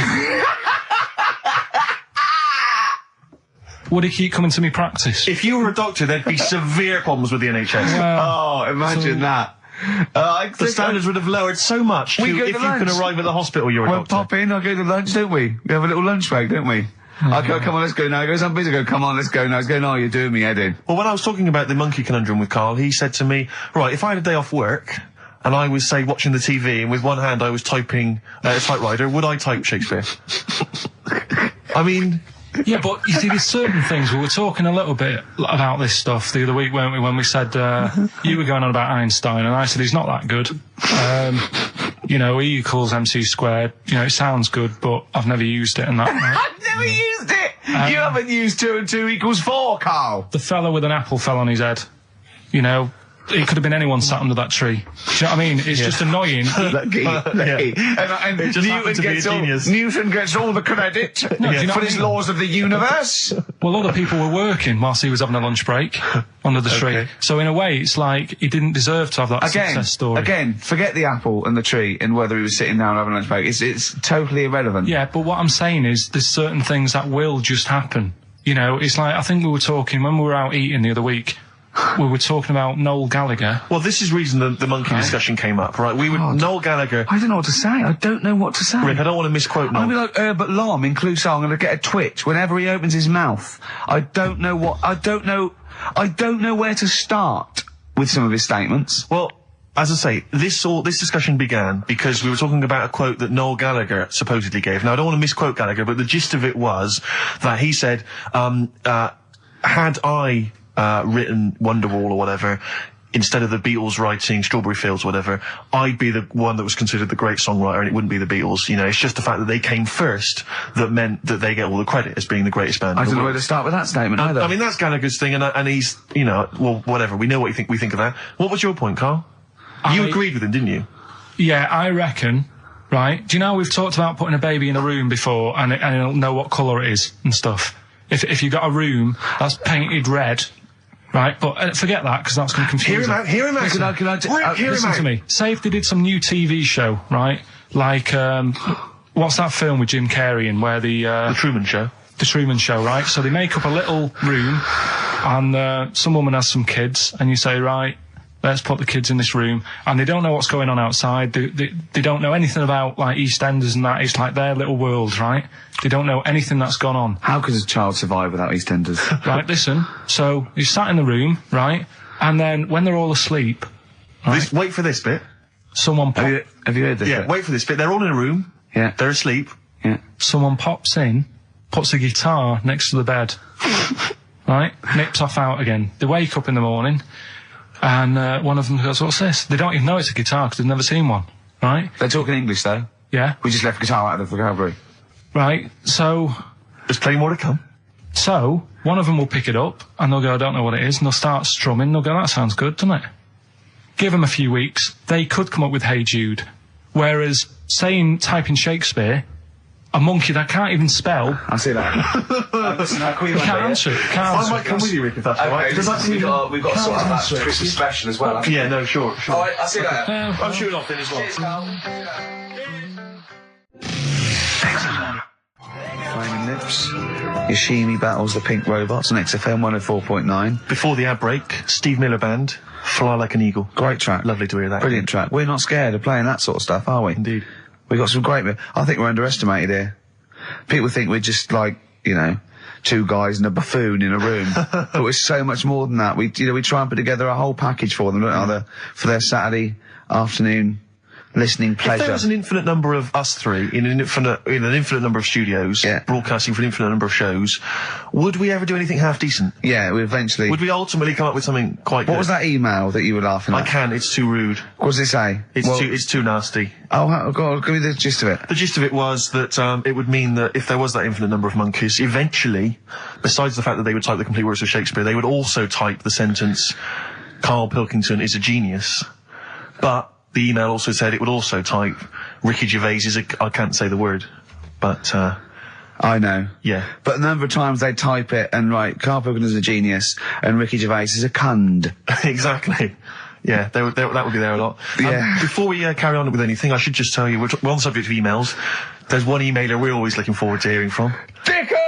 would he keep coming to me practice? If you were a doctor, there'd be severe problems with the NHS. Imagine that. The standards would have lowered so much if you can arrive at the hospital, you're a doctor. Pop in, I'll go to lunch, don't we? We have a little lunch break, don't we? I go, come on, let's go now. He goes, I'm busy. I go, come on, let's go now. He's going, no, you're doing me head in. Well, when I was talking about the monkey conundrum with Karl, he said to me, right, if I had a day off work, and I was, say, watching the TV, and with one hand I was typing a typewriter, would I type Shakespeare? I mean... Yeah, but you see, there's certain things. We were talking a little bit about this stuff the other week, weren't we, when we said, you were going on about Einstein, and I said he's not that good. E equals MC squared. It sounds good, but I've never used it and that. Right? I've never used it! You haven't used 2 and 2 equals 4, Karl! The fella with an apple fell on his head. It could have been anyone sat under that tree. Do you know what I mean? It's just annoying. Lucky. And it just happened to be a genius. Newton gets all the credit for his laws of the universe. Well, other people were working whilst he was having a lunch break under the tree. So in a way, it's like he didn't deserve to have that success story. Again, forget the apple and the tree and whether he was sitting down having a lunch break. It's totally irrelevant. Yeah, but what I'm saying is there's certain things that will just happen. It's like, I think we were talking, when we were out eating the other week, we were talking about Noel Gallagher. Well, this is the reason the monkey discussion came up, right? Noel Gallagher... I don't know what to say. I don't know what to say. Rick, I don't want to misquote Noel. I'll be like Herbert Lom in Clouseau. I'm going to get a twitch whenever he opens his mouth. I don't know where to start with some of his statements. Well, as I say, this discussion began because we were talking about a quote that Noel Gallagher supposedly gave. Now, I don't want to misquote Gallagher, but the gist of it was that he said, had I... written Wonderwall or whatever, instead of the Beatles writing Strawberry Fields or whatever, I'd be the one that was considered the great songwriter and it wouldn't be the Beatles. It's just the fact that they came first that meant that they get all the credit as being the greatest band. I don't know where to start with that statement either. I mean, that's Gallagher's thing and he's, well, whatever. We know what we think of that. What was your point, Karl? You agreed with him, didn't you? Yeah, I reckon, right? Do you know we've talked about putting a baby in a room before and it'll know what colour it is and stuff? If you've got a room that's painted red... Right, but forget that, because that's going to confuse Hear him out. Listen to me. Say if they did some new TV show, right? Like, what's that film with Jim Carrey in where The Truman Show. The Truman Show, right? So they make up a little room, and some woman has some kids, and you say, right, let's put the kids in this room, and they don't know what's going on outside. They don't know anything about, like, EastEnders and that. It's like their little world, right? They don't know anything that's gone on. How could a child survive without EastEnders? Right, listen. So, he's sat in the room, right? And then, when they're all asleep... Right, wait for this bit. Someone Have you heard this Yeah, bit? wait for this bit. They're all in a room. Yeah. They're asleep. Yeah. Someone pops in, puts a guitar next to the bed. Right? Nips off out again. They wake up in the morning, and one of them goes, what's this? They don't even know it's a guitar, because they've never seen one. Right? They're talking English, though. Yeah. We just left guitar out of the vocabulary. Right, so... There's plenty more to come. So, one of them will pick it up, and they'll go, I don't know what it is, and they'll start strumming, they'll go, that sounds good, doesn't it? Give them a few weeks, they could come up with Hey Jude. Whereas, typing Shakespeare, a monkey that can't even spell... I see that. Listen, can't answer it. I might come with you, Rick, if that's all right. Because we've got to sort out that Christmas special as well. Yeah, no, sure. All right, I'll see you later. I'm shooting off then as well. Cheers, Karl. Flaming Lips. Yoshimi battles the Pink Robots on XFM 104.9. Before the ad break, Steve Miller Band, Fly Like an Eagle. Great track. Lovely to hear that. Brilliant track. We're not scared of playing that sort of stuff, are we? Indeed. We got some great. I think we're underestimated here. People think we're just like, you know, two guys and a buffoon in a room, but we're so much more than that. We try and put together a whole package for them, don't we? For their Saturday afternoon listening pleasure. If there was an infinite number of us three in an infinite number of studios, broadcasting for an infinite number of shows, would we ever do anything half decent? Yeah, we eventually. Would we ultimately come up with something quite good? What was that email that you were laughing at? I can't, it's too rude. What does it say? It's too nasty. Oh, God, give me the gist of it. The gist of it was that it would mean that if there was that infinite number of monkeys, eventually, besides the fact that they would type the complete works of Shakespeare, they would also type the sentence, Karl Pilkington is a genius. But the email also said it would also type, Ricky Gervais is I can't say the word, but, I know. Yeah. But a number of times they type it and write, Karl Pilkington is a genius, and Ricky Gervais is a cund. Exactly. Yeah, that would be there a lot. Yeah. Before we carry on with anything, I should just tell you, we're on the subject of emails. There's one emailer we're always looking forward to hearing from. Dickers!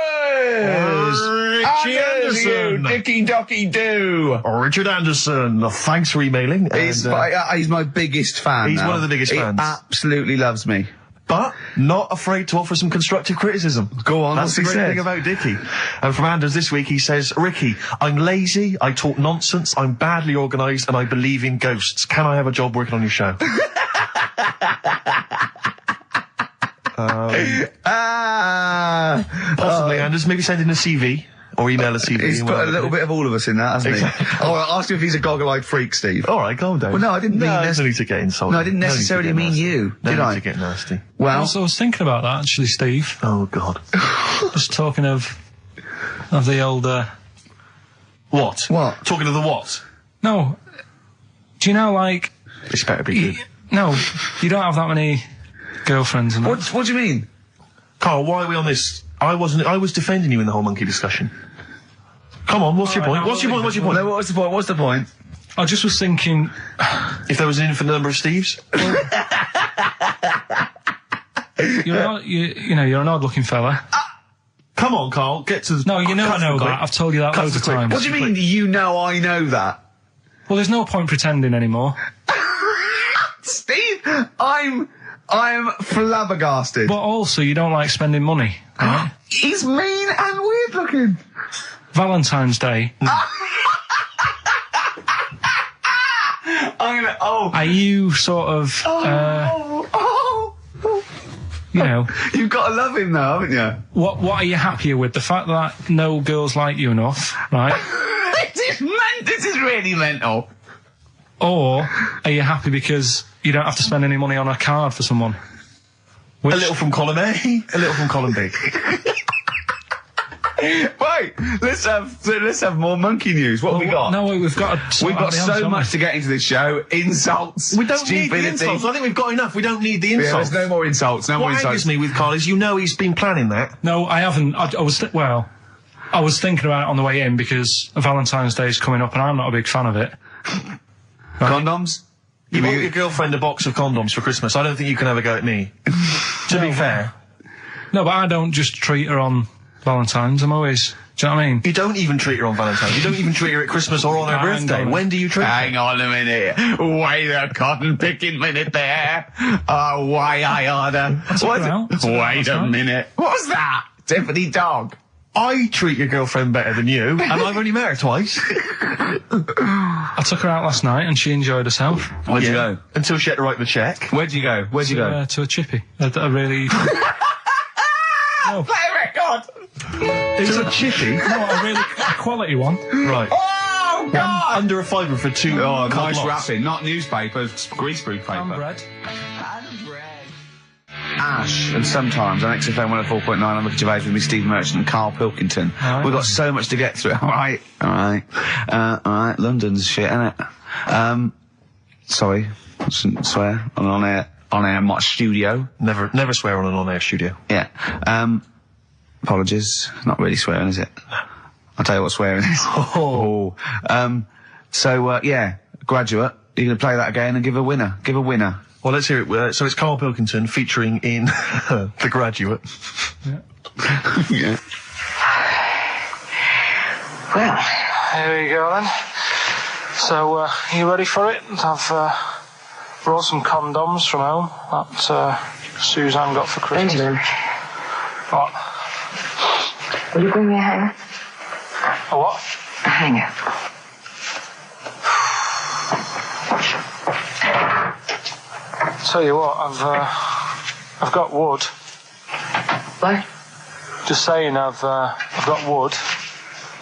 Richie Anderson! Dicky Docky Doo! Richard Anderson, thanks for emailing. He's my biggest fan. He's now. one of the biggest fans. He absolutely loves me. But not afraid to offer some constructive criticism. Go on, That's the great thing about Dickie. And from Anders this week, he says, Ricky, I'm lazy, I talk nonsense, I'm badly organised, and I believe in ghosts. Can I have a job working on your show? Possibly, Anders. Maybe send in a CV. Or email a CV. He's put a little bit of all of us in that, hasn't he? Oh, I'll ask him if he's a goggle-eyed freak, Steve. All right, calm down. Well, no, I didn't mean no need to get insulted. No, I didn't necessarily mean you, did I? To get nasty. Well, I was thinking about that, actually, Steve. Oh, God. Just talking of the old, What? What? Talking of the what? No. Do you know, like... This better be good. No, you don't have that many girlfriends and that. what do you mean? Carl, why are we on this? I was defending you in the whole monkey discussion. Come on, what's your point? What's your point? What's your point? No, what's the point? What's the point? I just was thinking... If there was an infinite number of Steves? You're an odd-looking fella. Come on, Carl, get to the... No, you know I know that. I've told you that loads of times. What do you mean, you know I know that? Well, there's no point pretending anymore. Steve, I'm flabbergasted. But also, you don't like spending money, right? He's mean and weird looking. Valentine's Day. Are you sort of, you know... You've got to love him now, haven't you? What are you happier with? The fact that no girls like you enough, right? This is really mental. Or are you happy because you don't have to spend any money on a card for someone? A little from column A, a little from column B. Wait, let's have more monkey news. What have we got? No, we've got so much to get into this show. Insults. We don't need stupidity. the insults. I think we've got enough. We don't need the insults. Yeah, there's no more insults. What angers me with Carl is you know he's been planning that. No, I haven't. I was thinking about it on the way in because Valentine's Day is coming up and I'm not a big fan of it. Condoms? You bought your girlfriend a box of condoms for Christmas. I don't think you can have a go at me. To be fair. No, but I don't just treat her on Valentine's. I'm always... Do you know what I mean? You don't even treat her on Valentine's. You don't even treat her at Christmas or on her birthday. When do you treat her? Hang on a minute. Wait a cotton picking minute there. Oh, why I order. Wait a minute. What's that? Tiffany Dog. I treat your girlfriend better than you, and I've only met her twice. I took her out last night and she enjoyed herself. Where'd you go? Until she had to write the cheque. Where'd you go? To a chippy. A really... No. Play a record! It's a chippy? No, a quality one. Right. Oh, God! Under a fiver for two. Oh, nice wrapping. Not newspaper, greaseproof paper. And bread. Ash, and sometimes on XFM 104.9, I'm Ricky Gervais with me, Steve Merchant and Karl Pilkington. Right. We've got so much to get through. All right. London's shit, innit? Sorry, shouldn't swear on air, my studio. Never swear on an on-air studio. Yeah. Apologies. Not really swearing, is it? I'll tell you what swearing is. Yeah, Graduate. You're going to play that again and give a winner. Give a winner. Well, let's hear it. So it's Karl Pilkington featuring in The Graduate. Yeah. Well, here we go then. So, are you ready for it? I've brought some condoms from home that Suzanne got for Christmas. Benjamin, What? will you bring me a hanger? A what? A hanger. Tell you what, I've got wood. What? Just saying, I've got wood.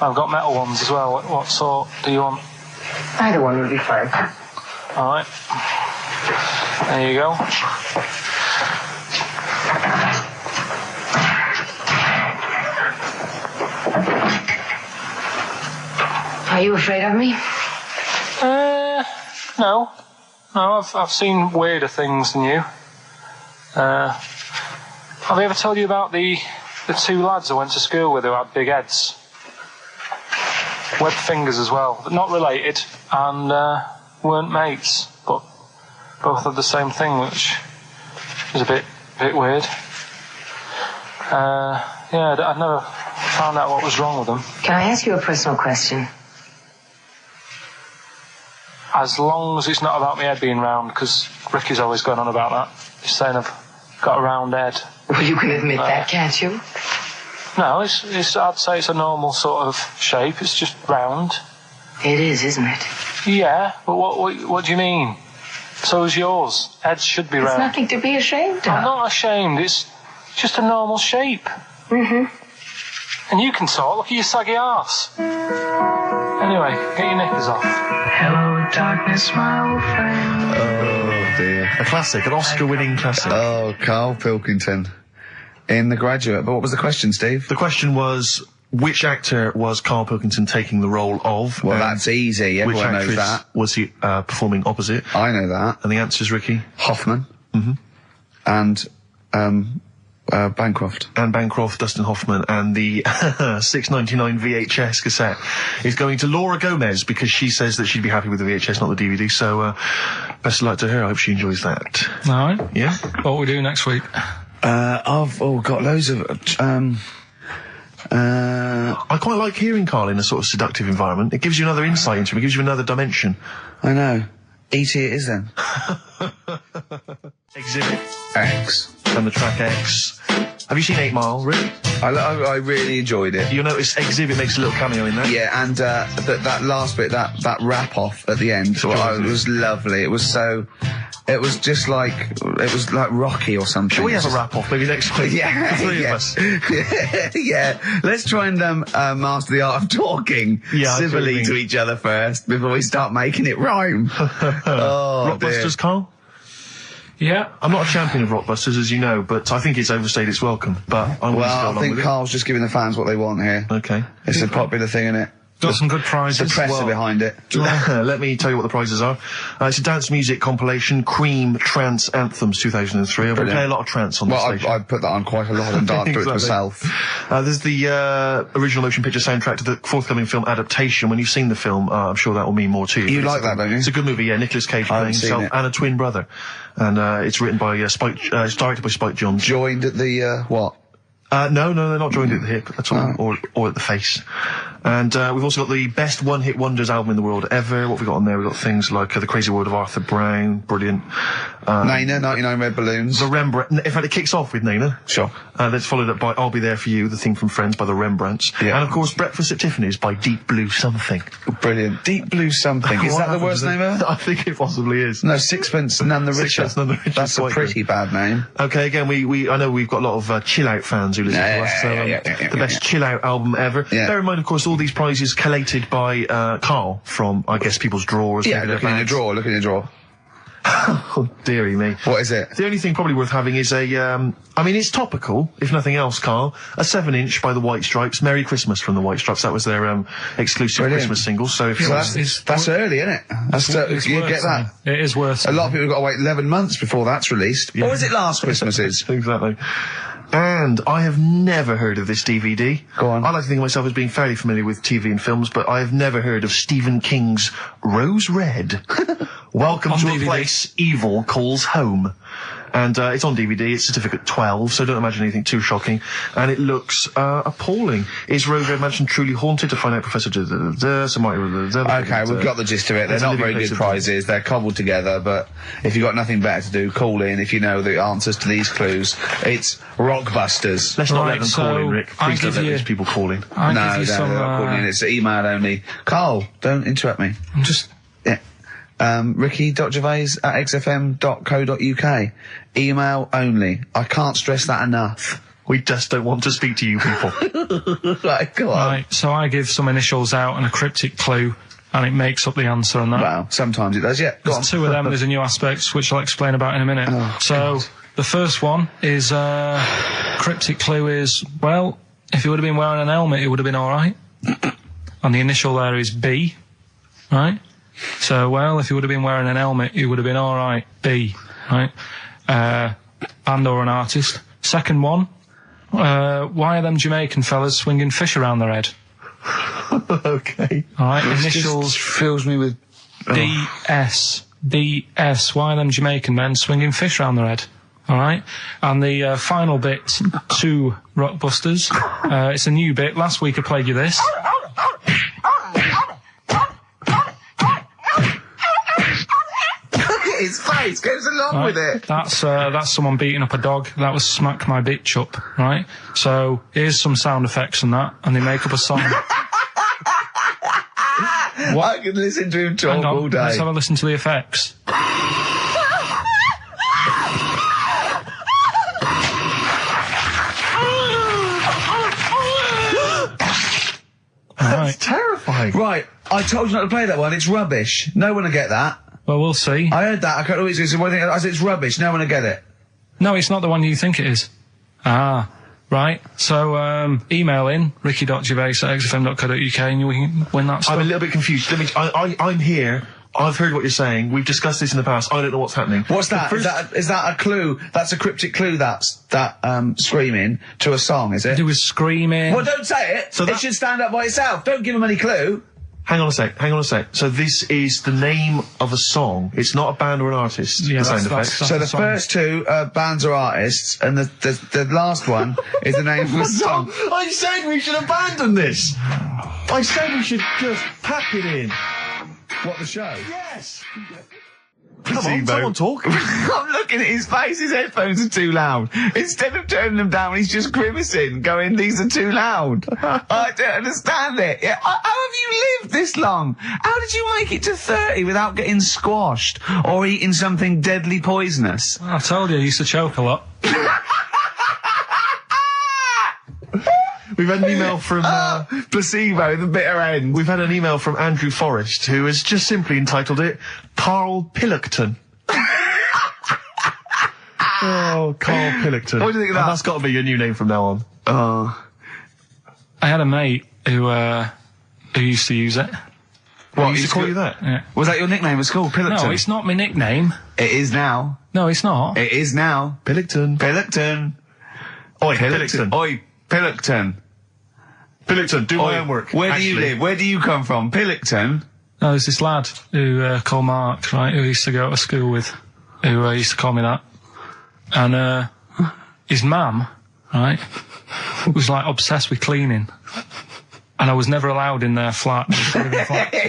I've got metal ones as well. What sort do you want? Either one would be fine. All right. There you go. Are you afraid of me? No. No, I've seen weirder things than you. Have I ever told you about the two lads I went to school with who had big heads? Webbed fingers as well, but not related, and weren't mates, but both had the same thing, which is a bit weird. Yeah, I'd never found out what was wrong with them. Can I ask you a personal question? As long as it's not about my head being round, because Ricky's always going on about that. He's saying I've got a round head. Well, you can admit that, can't you? No, it's I'd say it's a normal sort of shape. It's just round. It is, isn't it? Yeah, but what do you mean? So is yours. Heads should be It's round. nothing to be ashamed of. I'm not ashamed. It's just a normal shape. Mm-hmm. And you can talk. Look at your saggy arse. Anyway, get your knickers off. Hello, darkness, my old friend. Oh dear. A classic, an Oscar-winning classic. Oh, Karl Pilkington in The Graduate. But what was the question, Steve? The question was, which actor was Karl Pilkington taking the role of? Well, that's easy. Which Everyone knows actress that. was he performing opposite? I know that. And the answer's Ricky? Hoffman. Mm-hmm. And Bancroft. Anne Bancroft, Dustin Hoffman, and the $6.99 VHS cassette is going to Laura Gomez because she says that she'd be happy with the VHS, not the DVD. So, best of luck to her. I hope she enjoys that. All right. Yeah? What we do next week? I've got loads of. I quite like hearing Karl in a sort of seductive environment. It gives you another insight into him. It gives you another dimension. I know. E.T. it is then. Exhibit X. and the track X. Have you seen 8 Mile, Rick? I really enjoyed it. You'll notice Exhibit makes a little cameo in there. Yeah, and that last bit, that wrap off at the end, it was lovely. It was so. It was just like Rocky or something. Shall we have a wrap off maybe next week? Yeah, The three yeah. of us. Yeah. Let's try and master the art of talking civilly to each other first before we start making it rhyme. Oh, Rockbusters, Karl? Yeah. I'm not a champion of Rockbusters, as you know, but I think it's overstayed its welcome. But I'm willing to go Well, I along think with Karl's just giving the fans what they want here. it. Okay. It's a popular thing, isn't it? Got some good prizes. The press Well, are behind it. Let me tell you what the prizes are. It's a dance music compilation, Cream Trance Anthems 2003. I play a lot of trance on the station. I put that on quite a lot and danced to it Exactly. myself. There's the original motion picture soundtrack to the forthcoming film adaptation. When you've seen the film, I'm sure that will mean more to you. You like that, don't you? It's a good movie, yeah. Nicolas Cage playing haven't seen himself it. and a twin brother. And it's written by Spike, it's directed by Spike Jonze. Joined at the, what? No, they're not joined at the hip at all, or at the face. And we've also got the best one-hit wonders album in the world ever. What have we got on there? We've got things like The Crazy World of Arthur Brown, brilliant. Nina, 99 Red Balloons. The Rembrandt. In fact, it kicks off with Nina. Sure. That's followed up by I'll Be There For You, the theme from Friends by the Rembrandts. Yeah. And of course, Breakfast at Tiffany's by Deep Blue Something. Brilliant. Deep Blue Something. Is What that the happened worst to name ever? I think it possibly is. No, Sixpence None the Richer. Sixpence None the Richer. That's a Quite pretty bad name. Okay, again, I know we've got a lot of chill-out fans who listen to us, so the best chill-out album ever. Yeah. Bear in mind, of course, all these prizes collated by Karl from, I guess, people's drawers. Yeah, maybe their look in your bags. drawer. Oh, dearie me. What is it? The only thing probably worth having is it's topical, if nothing else, Karl. A 7-inch by the White Stripes, Merry Christmas from the White Stripes. That was their exclusive Brilliant. Christmas single. So if So you're... that's early, isn't it? You get that. It is worth A lot of people have got to wait 11 months before that's released. Or is it last Christmas's? Exactly. And I have never heard of this DVD. Go on. I like to think of myself as being fairly familiar with TV and films, but I have never heard of Stephen King's Rose Red. Welcome On to DVD. a place evil calls home. And it's on DVD. It's certificate 12, so don't imagine anything too shocking. And it looks appalling. Is Rose Red Mansion truly haunted? To find out, Professor... Okay, we've got the gist of it. They're not very good prizes. They're cobbled together, but if you've got nothing better to do, call in if you know the answers to these clues. It's Rockbusters. Let's not let them call in, Rick. Please don't let these people call in. No, they're not calling in. It's email only. Carl, don't interrupt me. I'm just... Yeah. Ricky.gervais@xfm.co.uk. Email only. I can't stress that enough. We just don't want to speak to you people. Right, go on. Right, so I give some initials out and a cryptic clue, and it makes up the answer on that. Well, sometimes it does, yeah. Go on. There's two of them, there's a new aspect, which I'll explain about in a minute. So, the first one is, cryptic clue is, well, if he would have been wearing an helmet, it would have been alright. And the initial there is B, right? So, well, if he would have been wearing an helmet, it would have been alright. B, right? Band or an artist. Second one, why are them Jamaican fellas swinging fish around their head? Okay. Alright, initials fills me with... DS. DS. Why are them Jamaican men swinging fish around their head? Alright? And the final bit to Rockbusters. It's a new bit. Last week I played you this. His face goes along with it. That's someone beating up a dog. That was Smack My Bitch Up, right? So here's some sound effects and that, and they make up a song. I can listen to him talk all day. Let's have a listen to the effects. That's terrifying. Right, I told you not to play that one. It's rubbish. No one will get that. Well, we'll see. I heard that. I can't always say one thing. I said it's rubbish. No one will get it. No, it's not the one you think it is. Ah, right. So, email in, ricky.gervais@xfm.co.uk and you can win that stuff. I'm a little bit confused. I'm here. I've heard what you're saying. We've discussed this in the past. I don't know what's happening. What's that? Is that a clue? That's a cryptic clue. That's screaming to a song, is it? It was screaming. Well, don't say it. So it should stand up by itself. Don't give them any clue. Hang on a sec. So this is the name of a song. It's not a band or an artist. Yeah, that's so the first two are bands or artists, and the last one is the name of a song. I said we should abandon this. I said we should just pack it in. What, the show? Yes. Come on, someone talk. I'm looking at his face. His headphones are too loud. Instead of turning them down, he's just grimacing, going, "These are too loud." I don't understand it. Yeah. How have you lived this long? How did you make it to 30 without getting squashed or eating something deadly poisonous? I told you, I used to choke a lot. We've had an email from... placebo, the bitter end. We've had an email from Andrew Forrest, who has just simply entitled it, Karl Pilkington. Oh, Karl Pilkington. What do you think of that? And that's got to be your new name from now on. I had a mate who used to use it. What, he used to call you that? Yeah. Was that your nickname at school, Pilkington? No, it's not my nickname. It is now. No, it's not. It is now. Pilkington. Pilkington. Oi, Pilkington. Oi, Pilkington. Pilkington, do my homework. Where do you live? Where do you come from? Pilkington? No, there's this lad who called Mark, right, who I used to go to school with, who used to call me that. And his mum, right, was like obsessed with cleaning. And I was never allowed in their flat.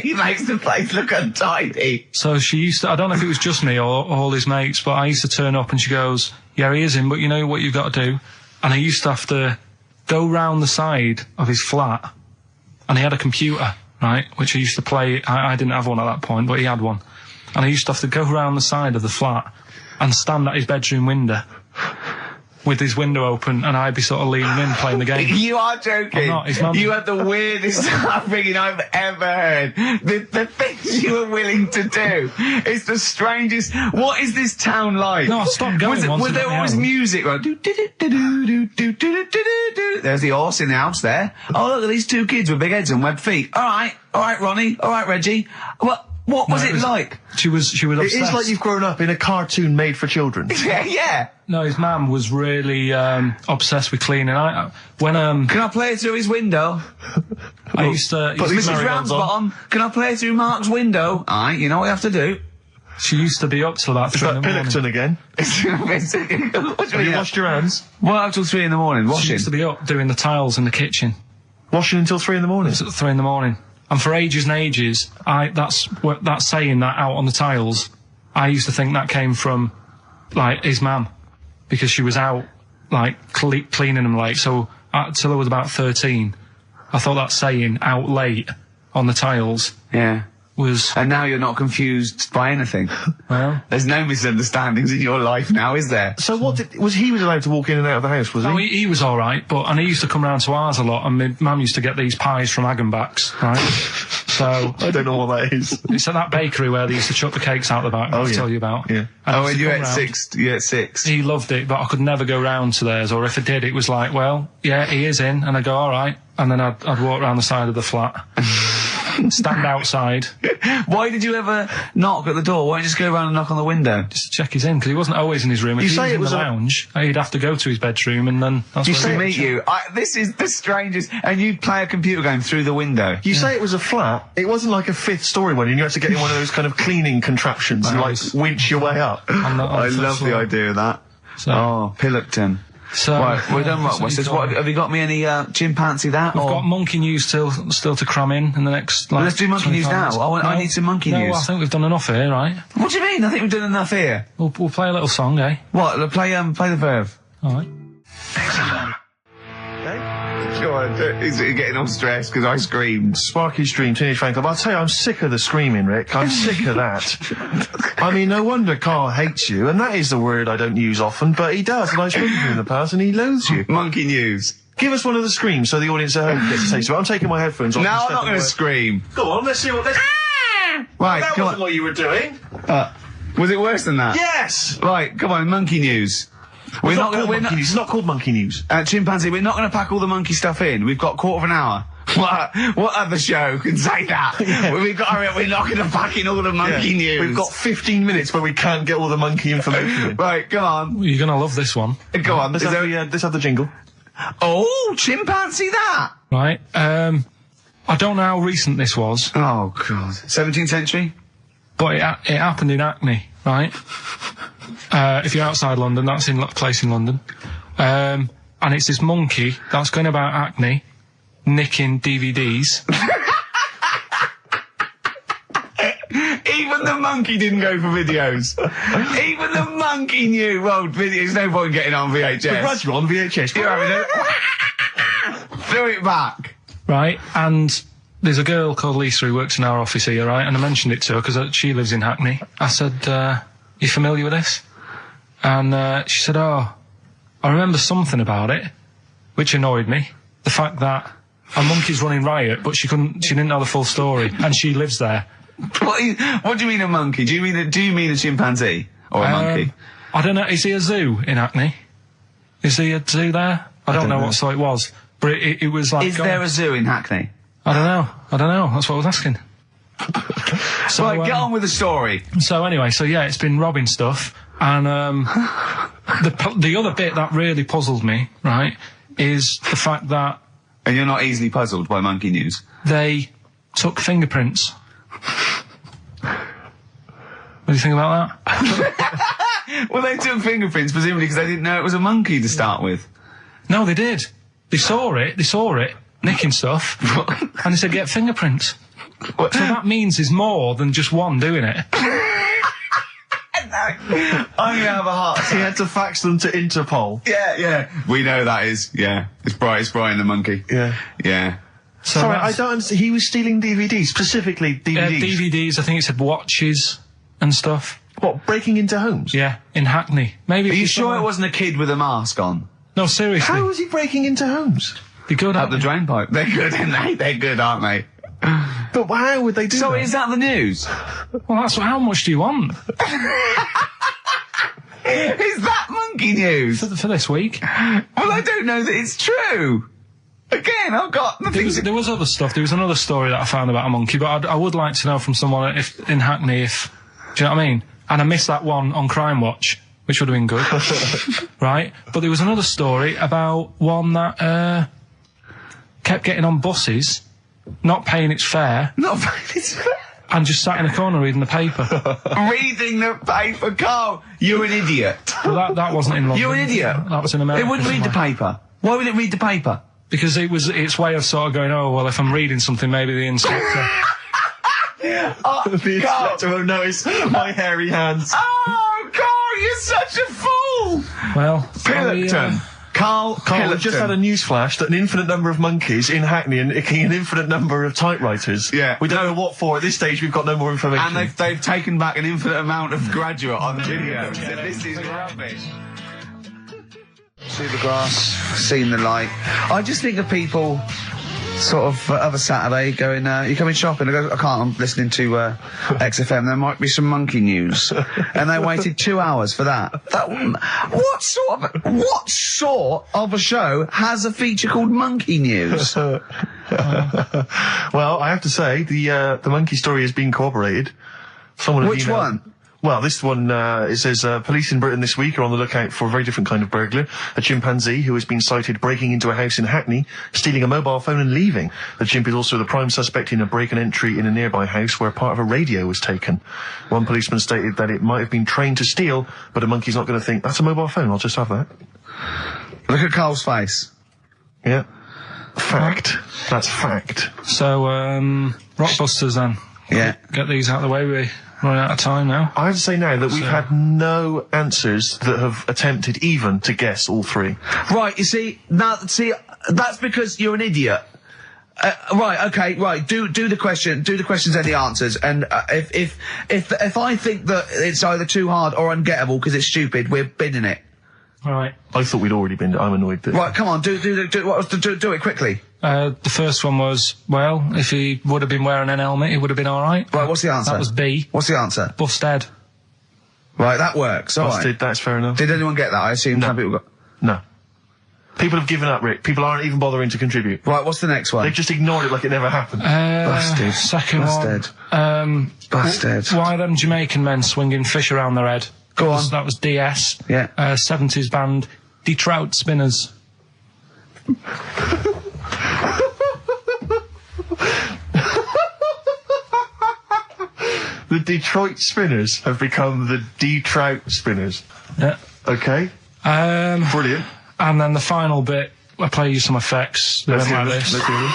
He makes the place look untidy. So she used to, I don't know if it was just me or all his mates, but I used to turn up and she goes, "Yeah, he is in, but you know what you've got to do?" And I used to have to go round the side of his flat, and he had a computer, right, which I used to play. I didn't have one at that point, but he had one. And I used to have to go round the side of the flat and stand at his bedroom window with his window open, and I'd be sort of leaning in playing the game. You are joking. I'm not. His mum... You had the weirdest upbringing I've ever heard. The things you were willing to do. It's the strangest. What is this town like? No, I stopped going once. Was there always music? Right? There's the horse in the house there. Oh, look at these two kids with big heads and webbed feet. All right, Ronnie. All right, Reggie. What was it like? She was obsessed. It is like you've grown up in a cartoon made for children. Yeah. No, his mum was really obsessed with cleaning. Can I play through his window? I used to... Mrs. Ramsbottom, can I play through Mark's window? Aye, you know what you have to do. She used to be up till about 3 in the morning. Pilkington again. What do Have you washed your hands? What, up till 3 in the morning? She Washing? used to be up doing the tiles in the kitchen. Washing until 3 in the morning? It's at 3 in the morning. And for ages and ages, that's saying that out on the tiles, I used to think that came from, like, his mum. Because she was out, like, cleaning them late. So, till I was about 13, I thought that saying out late on the tiles Yeah. was... And now you're not confused by anything. Well... There's no misunderstandings in your life now, is there? So he was allowed to walk in and out of the house, was he? No, he was all right, and he used to come round to ours a lot, and my mum used to get these pies from Hagenbach's, right? So I don't know what that is. it's at that bakery where they used to chuck the cakes out the back. I'll tell you about. Yeah. And you ate six. You ate 6. He loved it, but I could never go round to theirs, or if I did, it was like, well, yeah, he is in, and I'd go, all right, and then I'd walk round the side of the flat. Stand outside. Why did you ever knock at the door? Why don't you just go around and knock on the window? Just to check he's in, because he wasn't always in his room. If You he say was it in was the a- lounge, he'd have to go to his bedroom, and then that's You where say he'd To meet you, this is the strangest. And you play a computer game through the window. You say it was a flat. It wasn't like a 5th story one, and you had to get in one of those kind of cleaning contraptions and, like, Nice. winch your way up. I love the idea of that. So- Oh, Pilkington. So, Right, we're done. that's What's he this? told What, me. have you got me any chimpanzee that? We've or? got monkey news still to cram in the next. Like, Let's do monkey news 25 now. minutes. I need some monkey no, news. I think we've done enough here, right? What do you mean? I think we've done enough here. We'll play a little song, eh? What? Play the verb. All right. Go on, he's getting all stressed because I screamed. Sparky's Dream, Teenage Fan Club. I'll tell you, I'm sick of the screaming, Rick. I'm sick of that. I mean, no wonder Carl hates you, and that is the word I don't use often, but he does, and I've spoken to him in the past, and he loathes you. Monkey news. Give us one of the screams so the audience at home gets a taste of it. I'm taking my headphones off. No, and I'm not stepping going to away. scream. Go on, let's see what... Right, That come wasn't on. what you were doing. Was it worse than that? Yes! Right, come on, monkey news. It's not called monkey news. It's not called monkey news. Chimpanzee, we're not going to pack all the monkey stuff in. We've got quarter of an hour. What other show can say that? Yeah. We're not going to pack in all the monkey news. We've got 15 minutes where we can't get all the monkey information in. Right, come on. You're gonna love this one, Go on. Let's have the jingle. Oh, chimpanzee that! right? I don't know how recent this was, Oh, God. 17th century? but it happened in Hackney, right? If you're outside London, that's in a place in London, and it's this monkey that's going about Hackney, nicking DVDs. Even the monkey didn't go for videos. Even the monkey knew. Well, there's no point getting on VHS. The graduate on VHS. You're having it. Throw it back. Right, and there's a girl called Lisa who works in our office here, right, and I mentioned it to her because she lives in Hackney. I said, you familiar with this? And she said, oh, I remember something about it, which annoyed me. The fact that a monkey's running riot, but she didn't know the full story, and she lives there. What do you mean a monkey? Do you mean a chimpanzee? Or a monkey? I don't know, is he a zoo in Hackney? Is he a zoo there? I don't know what so it was, but it was like... Is there a zoo in Hackney? I don't know, that's what I was asking. So, Right, get on with the story. So anyway, yeah, it's been robbing stuff, and the other bit that really puzzled me, right, is the fact that And you're not easily puzzled by monkey news? they took fingerprints. What do you think about that? Well, they took fingerprints, presumably because they didn't know it was a monkey to start with. No, they did. They saw it, nicking stuff, and they said, get fingerprints. So that means there's more than just one doing it. I'm going to have a heart He had to fax them to Interpol. Yeah. We know that is, yeah. It's Brian the monkey. Yeah. Yeah. So Sorry, I that's- don't understand. He was stealing DVDs, specifically DVDs. DVDs, I think it said watches and stuff. What, breaking into homes? Yeah, in Hackney. Maybe. Are you sure it wasn't a kid with a mask on? No, seriously. How was he breaking into homes? Be good Up at the drain pipe. They're good, aren't they? They're good, aren't they? But how would they do So that? is that the news? Well, how much do you want Is that monkey news? for this week? Well, I don't know that it's true. Again, I've got the things. There was other stuff. There was another story that I found about a monkey, but I would like to know from someone in Hackney do you know what I mean? And I missed that one on Crime Watch, which would have been good. Right? But there was another story about one that kept getting on buses, not paying its fare, Not it's And just sat in a corner reading the paper. Reading the paper, Carl. You're an idiot. Well, that wasn't in London. You're an idiot. That was in America. It wouldn't read the somewhere. paper. Why would it read the paper? Because it was its way of sort of going, oh, well, if I'm reading something, maybe the inspector... The inspector won't notice my hairy hands. Oh, Carl, you're such a fool! Well... Pilkington. Carl, We've just had a news flash that an infinite number of monkeys in Hackney and an infinite number of typewriters. Yeah. We don't know what for. At this stage, we've got no more information. And they've taken back an infinite amount of graduate on video. This is rubbish. See the grass, seen the light. I just think of people sort of of a Saturday going, you coming shopping? I go, I can't, I'm listening to XFM, there might be some monkey news. And they waited 2 hours for that. What sort of a show has a feature called Monkey News? Well, I have to say, the monkey story has been corroborated. Which one? Well, this one, it says, police in Britain this week are on the lookout for a very different kind of burglar. A chimpanzee who has been sighted breaking into a house in Hackney, stealing a mobile phone and leaving. The chimp is also the prime suspect in a break and entry in a nearby house where part of a radio was taken. One policeman stated that it might have been trained to steal, but a monkey's not going to think, that's a mobile phone, I'll just have that. Look at Carl's face. Yeah. Fact. That's fact. So, Rockbusters then. Yeah. Get these out of the way, we're running out of time now. I have to say now that we've had no answers that have attempted even to guess all three. Right, you see, that's because you're an idiot. Right, okay, right. Do the questions and the answers. And if I think that it's either too hard or ungettable because it's stupid, we're binning it. Right. I thought we'd already been. I'm annoyed that. Right, come on, do it quickly. The first one was, well, if he would have been wearing an helmet, he would have been all right. Right, what's the answer? That was B. What's the answer? Busted. Right, that works. All Busted. right. That's fair enough. Did anyone get that? I assume some people got. No. People have given up, Rick. People aren't even bothering to contribute. Right, what's the next one? They've just ignored it like it never happened. Busted. Second Busted. one. Busted. Why are them Jamaican men swinging fish around their head? Go on. That was DS. Yeah. 70s band, Trout Spinners. The Detroit Spinners have become the D-Trout Spinners. Yeah. Okay. Brilliant. And then the final bit, I play you some effects. They went like this. Let's hear it.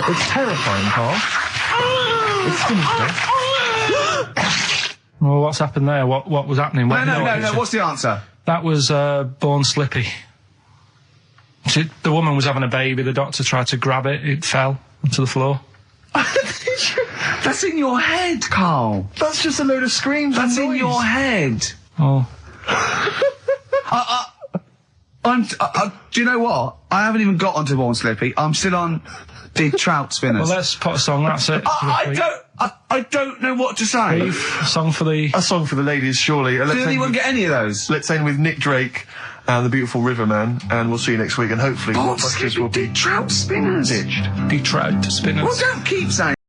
It's terrifying, Carl. It's sinister. Well, what's happened there? What was happening? No. What's the answer? That was Born Slippy. The woman was having a baby. The doctor tried to grab it. It fell onto the floor. That's in your head, Carl. That's just a load of screams. That's and in noise. your head. Oh. Do you know what? I haven't even got onto Born Slippy. I'm still on the Trout Spinners. Well, let's put a song. That's it. I don't know what to say. Brief, a song for the ladies, surely. Did anyone get any of those? Let's end with Nick Drake and the Beautiful Riverman, and we'll see you next week. And hopefully, Born Rockbusters Slippy, will be the Trout Spinners. ditched. Trout Spinners. Well, don't keep saying.